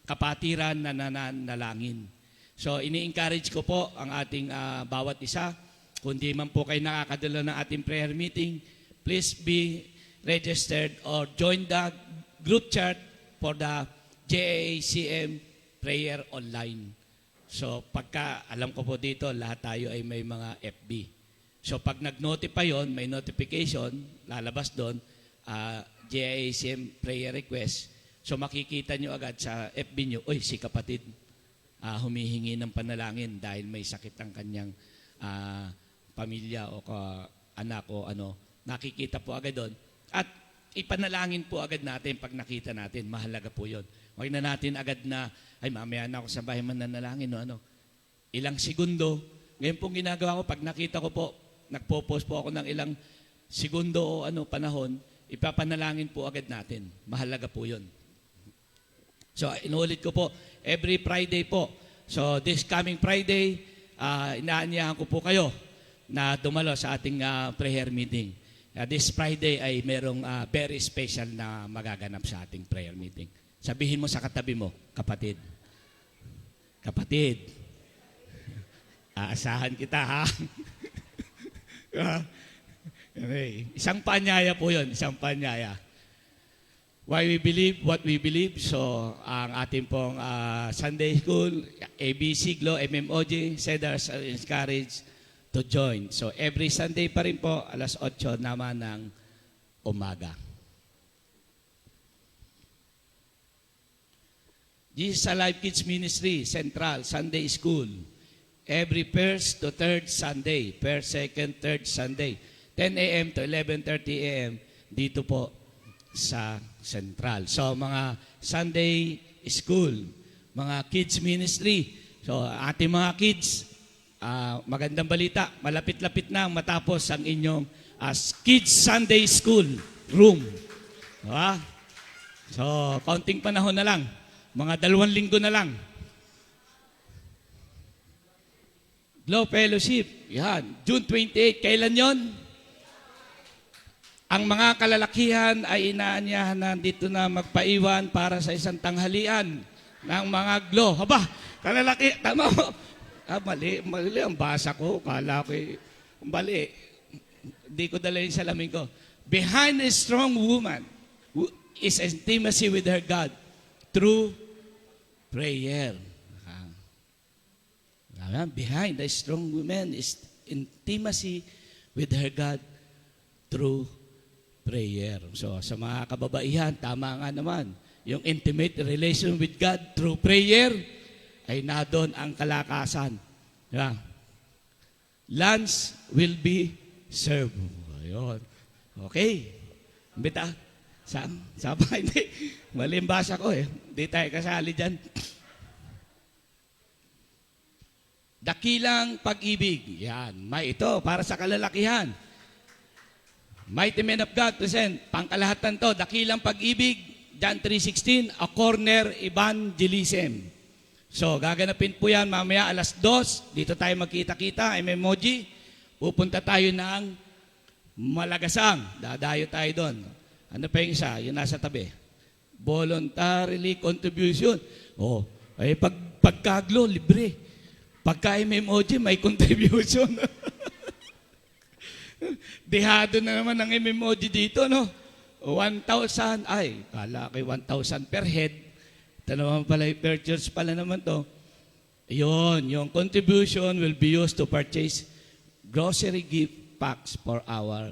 kapatiran na nanalangin. So, ini-encourage ko po ang ating bawat isa. Kung di man po kayo nakakadala ng ating prayer meeting, please be registered or join the group chat for the JACM prayer online. So, pagka alam ko po dito, lahat tayo ay may mga FB. So, pag nag-notify yon, may notification, lalabas doon, JACM prayer request. So makikita nyo agad sa FB nyo, oy, si kapatid humihingi ng panalangin dahil may sakit ang kanyang pamilya o anak o ano. Nakikita po agad doon. At ipanalangin po agad natin pag nakita natin. Mahalaga po yun. Huwag na natin agad na, ay mamaya na ako sa bahay mananalangin o ano. Ilang segundo. Ngayon pong ginagawa ko, pag nakita ko po, nagpo-post po ako ng ilang segundo o panahon, ipapanalangin po agad natin. Mahalaga po yun. So, inuulit ko po, every Friday po. So, this coming Friday, inaanyahan ko po kayo na dumalo sa ating prayer meeting. This Friday ay merong very special na magaganap sa ating prayer meeting. Sabihin mo sa katabi mo, kapatid. Kapatid, aasahan kita ha. Okay. Isang panyaya po yun, isang panyaya. Why we believe what we believe. So, ang ating pong Sunday School, ABC, GLO, MMOG, Cedars are encouraged to join. So, every Sunday pa rin po, alas 8 naman ng umaga. Jesus Alive Kids Ministry, Central, Sunday School. Every first to third Sunday, first, second, third Sunday. 10 a.m. to 11:30 a.m. dito po sa Central. So, mga Sunday School, mga Kids Ministry. So, ating mga kids, magandang balita, malapit-lapit na matapos ang inyong Kids Sunday School room. Diba? So, kaunting panahon na lang. Mga 2 linggo na lang. Glow Fellowship, yan. June 28, kailan yon? Ang mga kalalakihan ay inaanyahan na dito na magpaiwan para sa isang tanghalian ng mga Glow. Haba, kalalaki, tama mo. Mali ang basa ko. Kala ko, mali. Hindi ko dala yung salamin ko. Behind a strong woman is intimacy with her God through prayer. Behind a strong woman is intimacy with her God through prayer. So, sa mga kababaihan, tama nga naman. Yung intimate relation with God through prayer, ay na doon ang kalakasan. Yeah. Lunch will be served. Ayun. Okay. Bita. Saba, hindi. Mali ang basa ko eh. Hindi tayo kasali dyan. Dakilang pag-ibig. Yan. May ito para sa kalalakihan. Mighty Men of God present. Pangkalahatan to. Dakilang pag-ibig. John 3:16. A corner evangelism. So, gaganapin po yan mamaya alas 2. Dito tayo magkita-kita. MMOG. Pupunta tayo ng Malagasang. Dadayo tayo doon. Ano pa yung isa? Yung nasa tabi. Voluntarily contribution. Oh, ay pagkaglo, libre. Pagka MMOG, may contribution. Dihado na naman ang MMOG dito, no? 1,000, ay, kala kay 1,000 per head. Ito naman pala, per church pala naman to. Yun, yung contribution will be used to purchase grocery gift packs for our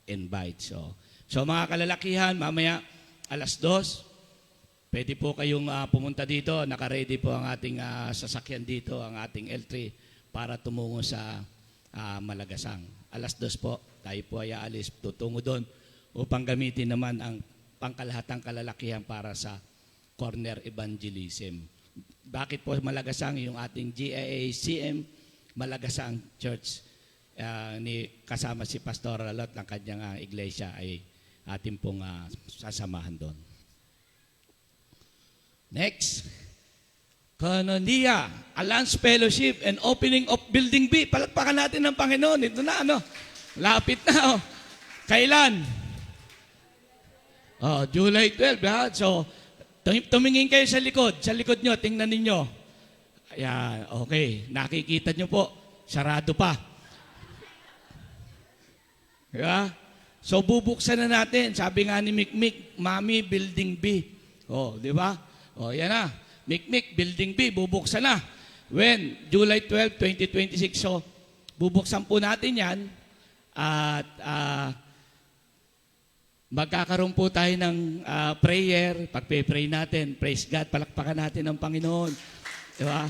invite. So mga kalalakihan, mamaya alas 2, pwede po kayong pumunta dito. Naka-ready po ang ating sasakyan dito, ang ating L3 para tumungo sa Malagasang. Alas 2 po, tayo po ay aalis, tutungo doon upang gamitin naman ang pangkalahatang kalalakihan para sa corner evangelism. Bakit po Malagasang? Yung ating GAACM Malagasang Church kasama si Pastor Ralot ng kanyang iglesia ay ating pong sasamahan doon. Next, Koinonia, Alliance Fellowship and Opening of Building B. Palakpakan natin ng Panginoon. Ito na, lapit na. Kailan? July 12. Ha? So, tumingin kayo sa likod. Sa likod nyo, tingnan ninyo. Ayan, okay. Nakikita nyo po, sarado pa. Diba? So, bubuksan na natin. Sabi nga ni Mikmik, Mami, Building B. Di ba? Yan na. Mikmik, Building B, bubuksan na. When? July 12, 2026. So, bubuksan po natin yan. At magkakaroon po tayo ng prayer. Pagpe-pray natin, praise God, palakpakan natin ang Panginoon. Di ba?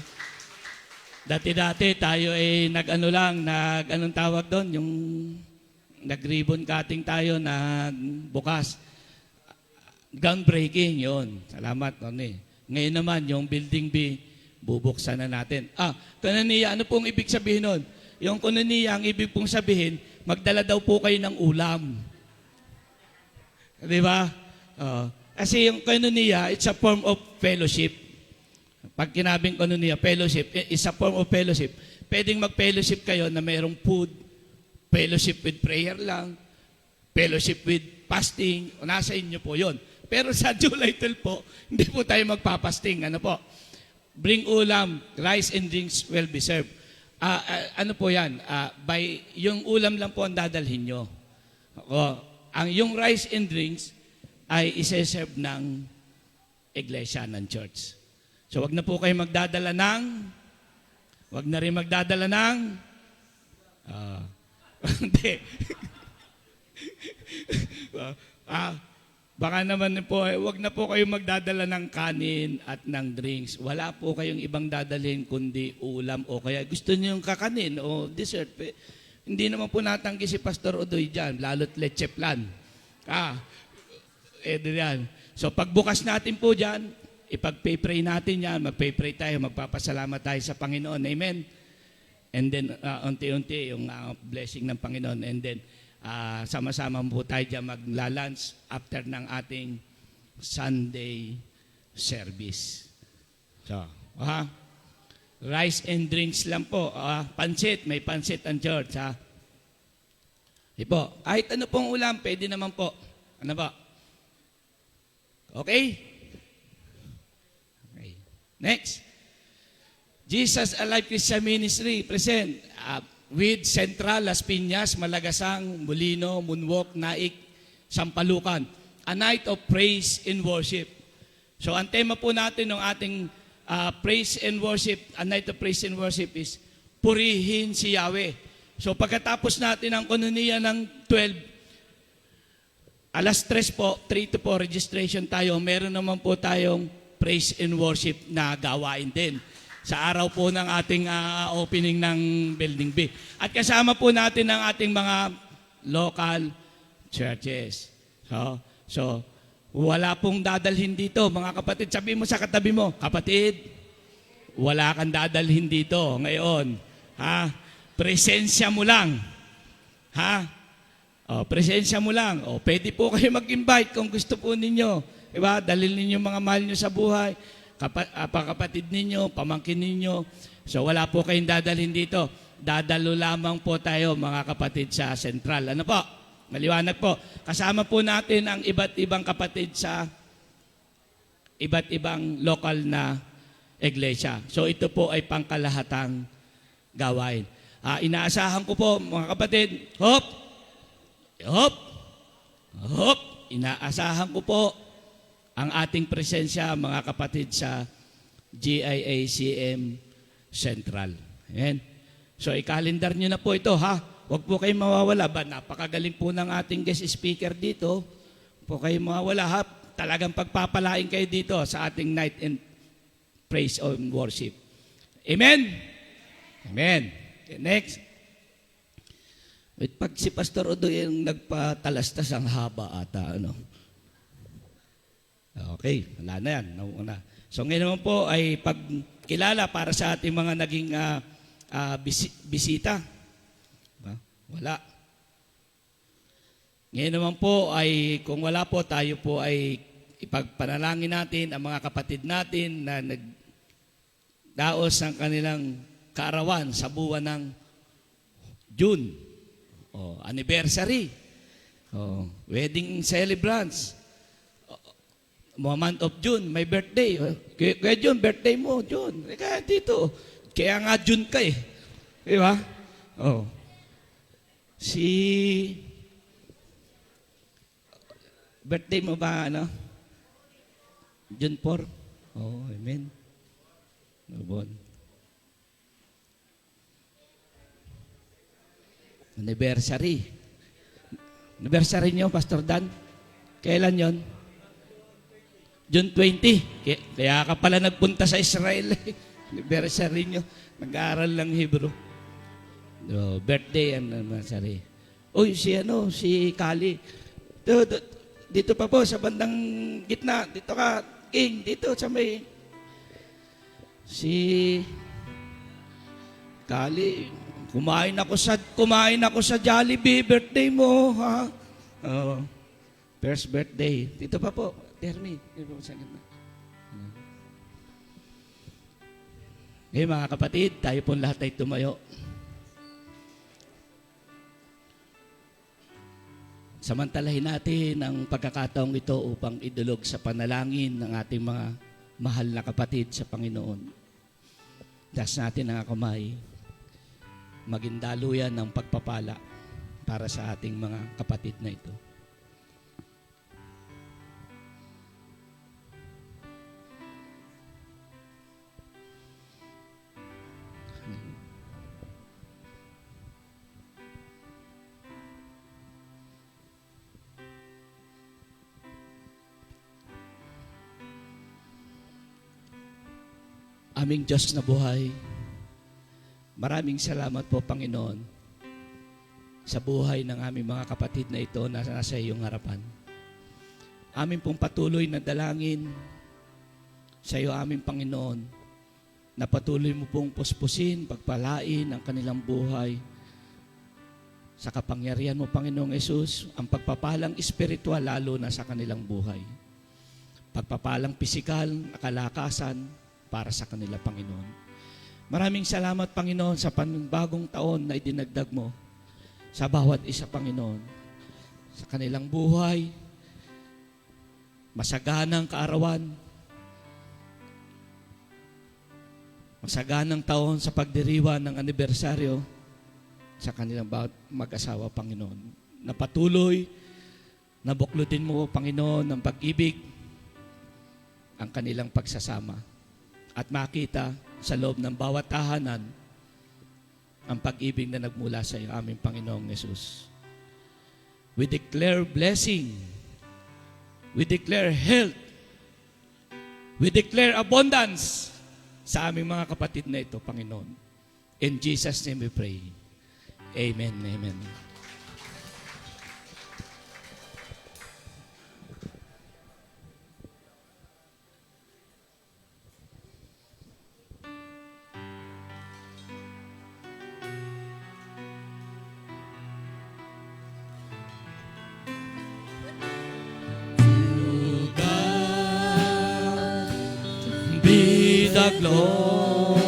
Dati-dati tayo ay anong tawag doon? Yung nag-ribbon cutting tayo na bukas. Groundbreaking, yun. Salamat. Ngayon naman, yung Building B, bubuksan na natin. Koinonia, ano pong ibig sabihin nun? Yung koinonia, ang ibig pong sabihin, magdala daw po kayo ng ulam. Di ba? Kasi yung koinonia, it's a form of fellowship. Pag kinabing koinonia, fellowship, it's a form of fellowship. Pwedeng mag-fellowship kayo na mayroong food, fellowship with prayer lang, fellowship with fasting, o nasa inyo po yon. Pero sa July 12 po, hindi po tayo magpapasting. Ano po? Bring ulam, rice and drinks will be served. Ano po yan? Yung ulam lang po ang dadalhin nyo. Yung rice and drinks ay isa-serve ng iglesia, ng church. So wag na po kayo magdadala ng, wag na rin magdadala ng, hindi. Baka naman po, wag na po kayo magdadala ng kanin at ng drinks. Wala po kayong ibang dadalhin kundi ulam o kaya gusto niyo yung kakanin o dessert. Hindi naman po natanggi si Pastor Odoy dyan, lalo't leche plan. Yan. So pagbukas natin po dyan, ipag-pray natin yan, mag-pray tayo, magpapasalamat tayo sa Panginoon. Amen? And then, unti-unti yung blessing ng Panginoon. And then, sama-sama po tayo dyan magla-lunch after ng ating Sunday service. So, rice and drinks lang po. Pansit, may pansit ang church. Po, kahit ano pong ulam, pwede naman po. Ano po? Okay? Okay. Next. Jesus Alive Christian Ministry present with Central, Las Piñas, Malagasang, Molino, Munwok, Naik, Sampalucan. A night of praise and worship. So ang tema po natin ng ating praise and worship, a night of praise and worship is purihin si Yahweh. So pagkatapos natin ang kononia ng 12, alas 3 po, 3 to 4 registration tayo. Meron naman po tayong praise and worship na gawain din sa araw po ng ating opening ng Building B. At kasama po natin ang ating mga local churches. So wala pong dadalhin dito. Mga kapatid, sabi mo sa katabi mo, kapatid, wala kang dadalhin dito ngayon. Presensya mo lang. Presensya mo lang. Pwede po kayo mag-invite kung gusto po ninyo. Diba? Dalhin ninyo mga mahal nyo sa buhay. Kapatid ninyo, pamangkin ninyo. So wala po kayong dadalhin dito. Dadalo lamang po tayo mga kapatid sa Central. Ano po? Maliwanag po. Kasama po natin ang iba't ibang kapatid sa iba't ibang local na iglesia. So ito po ay pangkalahatang gawain. Inaasahan ko po mga kapatid, hop! Inaasahan ko po ang ating presensya, mga kapatid, sa GIACM Central. Amen. So, i-calendar nyo na po ito, ha? Huwag po kayong mawawala. Napakagaling po ng ating guest speaker dito. Huwag po kayong mawawala, ha? Talagang pagpapalain kayo dito sa ating night and praise and worship. Amen? Amen. Okay, next. Pag si Pastor Odoy yung nagpatalastas ang haba ata, ano? Okay, wala na yan. Nauna. So ngayon naman po ay pagkilala para sa ating mga naging bisita. Wala. Ngayon naman po ay kung wala po, tayo po ay ipagpanalangin natin ang mga kapatid natin na nagdaos ng kanilang kaarawan sa buwan ng June. Anniversary. Wedding celebrants. Month of June, may birthday. Kaya June, birthday mo, June. Kaya dito. Kaya nga June ka eh. Di ba? Birthday mo ba, ano? June 4? Amen. Anniversary. Anniversary nyo, Pastor Dan? Kailan yon? June 20. Kaya ka pala nagpunta sa Israel. Anniversary nyo. Nag-aaral lang Hebrew. Birthday and anniversary. Si Kali. Dito pa po, sa bandang gitna. Dito ka, King. Dito sa may... Si Kali. Kumain ako sa Jollibee. Birthday mo, ha? First birthday. Dito pa po. Termi. Ngayon mga kapatid, tayo po lahat ay tumayo. Samantalahin natin ang pagkakataong ito upang idulog sa panalangin ng ating mga mahal na kapatid sa Panginoon. Taas natin ang kamay, maging daluyan ng pagpapala para sa ating mga kapatid na ito. Aming Diyos na buhay, maraming salamat po, Panginoon, sa buhay ng aming mga kapatid na ito na nasa iyong harapan. Amin pong patuloy na dalangin sa iyo, aming Panginoon, na patuloy mo pong puspusin, pagpalain ang kanilang buhay. Sa kapangyarihan mo, Panginoong Yesus, ang pagpapalang espiritual lalo na sa kanilang buhay. Pagpapalang pisikal, kalakasan, para sa kanila, Panginoon. Maraming salamat, Panginoon, sa panibagong taon na idinagdag mo sa bawat isa, Panginoon. Sa kanilang buhay, masaganang kaarawan, masaganang taon sa pagdiriwang ng anibersaryo sa kanilang bawat mag-asawa, Panginoon. Na patuloy na bukludin mo, Panginoon, ng pag-ibig ang kanilang pagsasama. At makita sa loob ng bawat tahanan ang pag-ibig na nagmula sa iyo, aming Panginoong Yesus. We declare blessing. We declare health. We declare abundance sa aming mga kapatid na ito, Panginoon. In Jesus' name we pray. Amen. Amen. Be the glory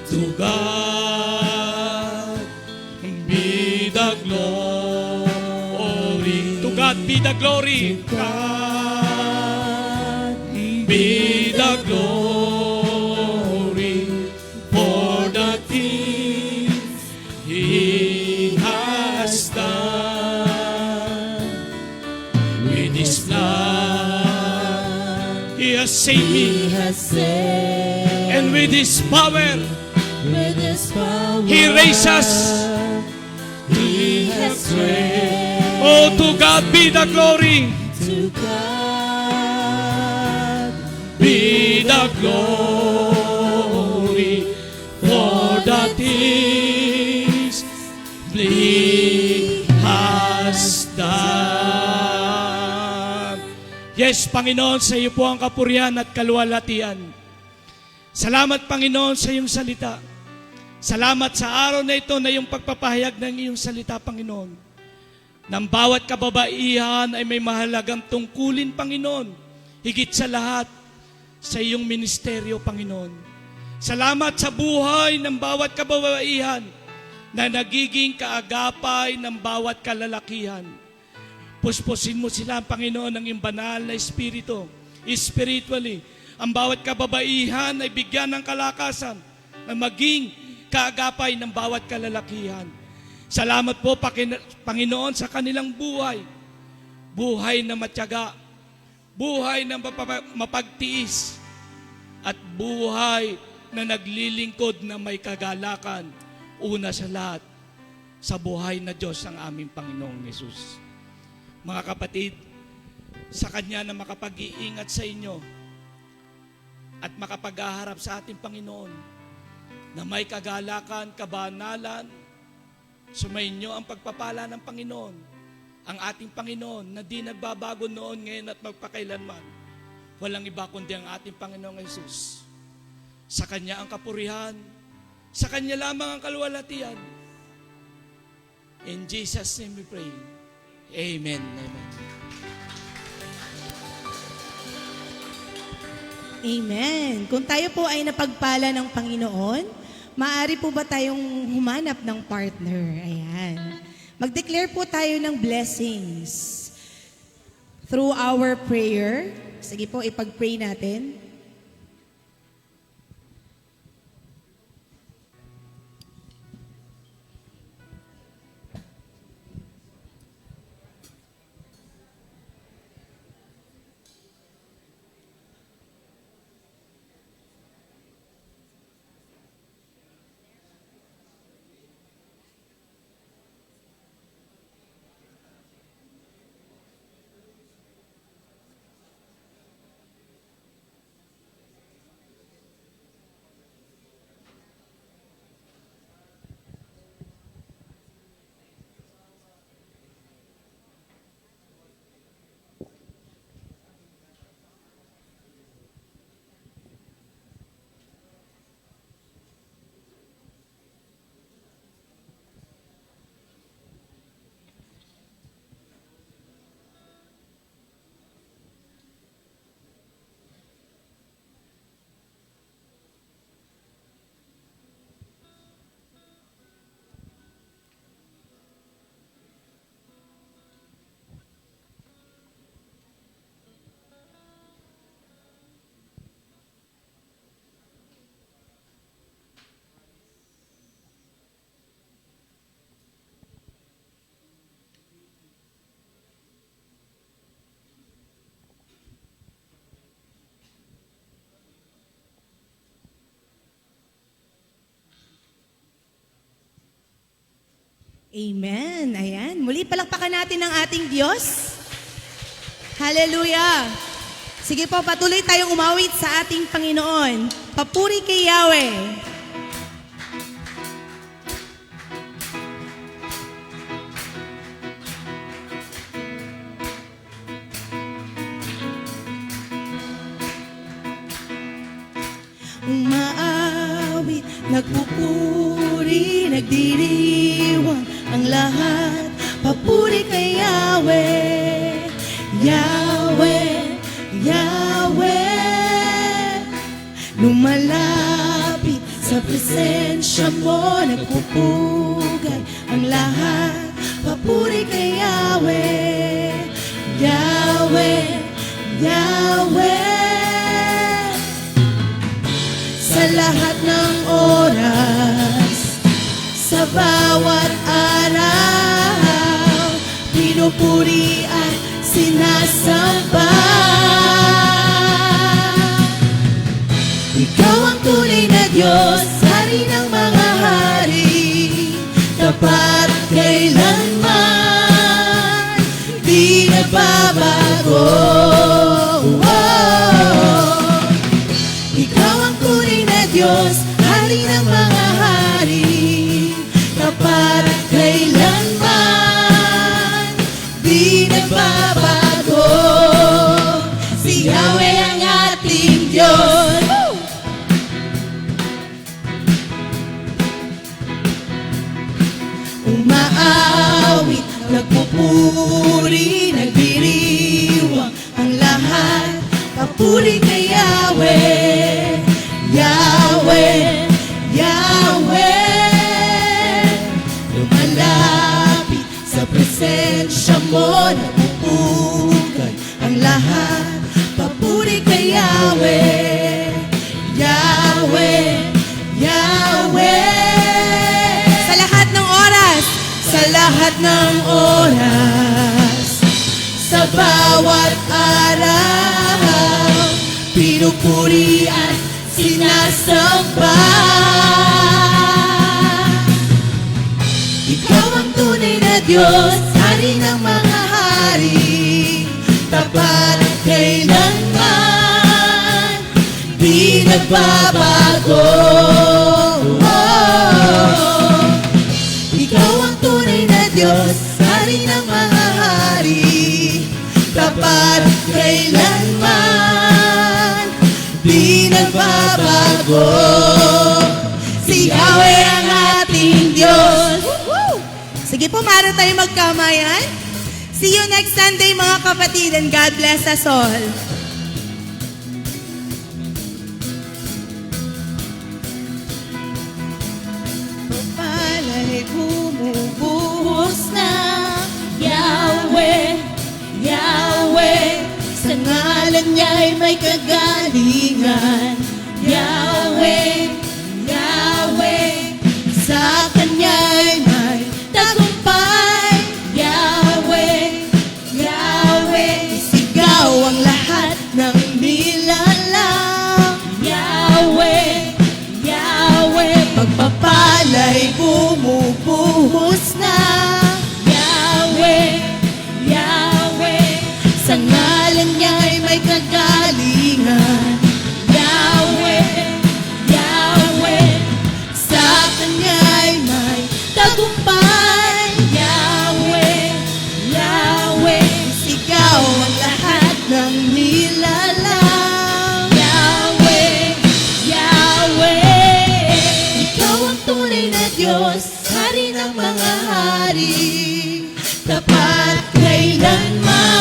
to God. Be the glory to God. Be the glory. God. Be the glory for the things He has done. With His blood He has saved me, and with His power, He raised us. He has raised. Oh, to God be the glory. To God Be the glory for the things He has done. Yes, Panginoon, sa iyo po ang kapurihan at kaluwalhatian. Salamat, Panginoon, sa iyong salita. Salamat sa araw na ito na iyong pagpapahayag ng iyong salita, Panginoon. Nang bawat kababaihan ay may mahalagang tungkulin, Panginoon. Higit sa lahat, sa iyong ministeryo, Panginoon. Salamat sa buhay ng bawat kababaihan na nagiging kaagapay ng bawat kalalakihan. Puspusin mo sila, Panginoon, ng iyong banal na espiritu. Spiritually, ang bawat kababaihan ay bigyan ng kalakasan na maging kaagapay ng bawat kalalakihan. Salamat po, Panginoon, sa kanilang buhay. Buhay na matyaga, buhay na mapagtiis, at buhay na naglilingkod na may kagalakan. Una sa lahat, sa buhay na Diyos ang aming Panginoong Yesus. Mga kapatid, sa Kanya na makapag-iingat sa inyo at makapag-aharap sa ating Panginoon na may kagalakan, kabanalan, sumainyo ang pagpapala ng Panginoon, ang ating Panginoon na di nagbabago noon, ngayon at magpakailanman. Walang iba kundi ang ating Panginoong Yesus. Sa Kanya ang kapurihan, sa Kanya lamang ang kaluwalhatian. In Jesus' name we pray. Amen. Amen. Amen. Kung tayo po ay napagpala ng Panginoon, maaari po ba tayong humanap ng partner? Ayan. Mag-declare po tayo ng blessings through our prayer. Sige po, ipag-pray natin. Amen. Ayan. Muli palakpakan natin ang ating Diyos. Hallelujah. Sige po, patuloy tayong umawit sa ating Panginoon. Papuri kay Yahweh. Umaawit, nagpupuri, nagdiriwang ang lahat. Papuri kay Yahweh, Yahweh, Yahweh. Lumalapit sa presensya mo, nagpupugay ang lahat. Papuri kay Yahweh, Yahweh, Yahweh. Sa lahat ng oras, sa bawat araw, pinupuri at sinasamba. Ikaw ang tunay na Diyos, Hari ng mga hari, tapat kailanman, di nagbabago. Ikaw ang tunay na Diyos, Hari ng mga hari, tapat kailanman, di nagbabago. Si Yahweh ang ating Diyos. Umaawit, nagpupuri, nagdiriwang ang lahat. Papuri kay Yahweh, Yahweh, Yahweh. Lumalapit sa presensya mo, napupugay ang lahat. Papuri kay Yahweh, Yahweh, Yahweh. Sa lahat ng oras, sa lahat ng oras, sa bawat araw, pinupuri at sinasamba. Ikaw ang tunay na Diyos, Hari ng mga hari, tapat kailanman, di nagbabago. Ikaw ang tunay na Diyos, Hari ng mga hari, tapat kailanman, di nagbabago. Si Yahweh ang ating Diyos. Sige po, maaari tayo magkamayan. See you next Sunday mga kapatid, and God bless us all. Pala'y bumubuhos na niya'y may kagalingan. Yahweh, Yahweh, sa Kanya'y may tagumpay. Yahweh, Yahweh, isigaw ang lahat ng nilalang. Yahweh, Yahweh, pagpapala'y bumubuhos na. Yahweh, Yahweh, sa ngalan niya'y may kagalingan. Yahweh, Yahweh, sa Kanya'y may tagumpay. Yahweh, Yahweh, sigaw ang lahat ng nilalang. Yahweh, Yahweh, ikaw ang tunay na Diyos, Hari ng mga hari, tapat kailanman,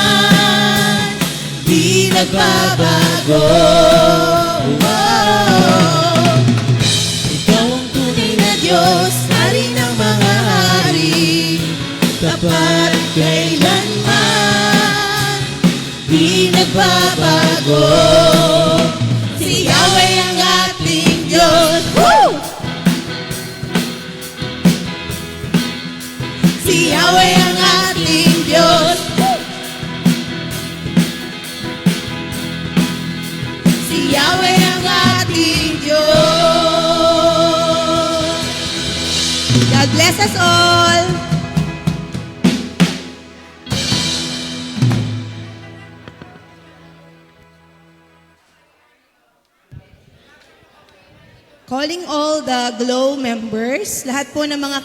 di nagbabago. Ikaw ang tunay na Diyos, Hari ng mga hari, tapat kailanman, di nagbabago. Si Yahweh ang ating Diyos. Woo! Si Yahweh ang ating Diyos. Si Yahweh ang ating Diyos. God bless us all. Calling all the GLOW members, lahat po ng mga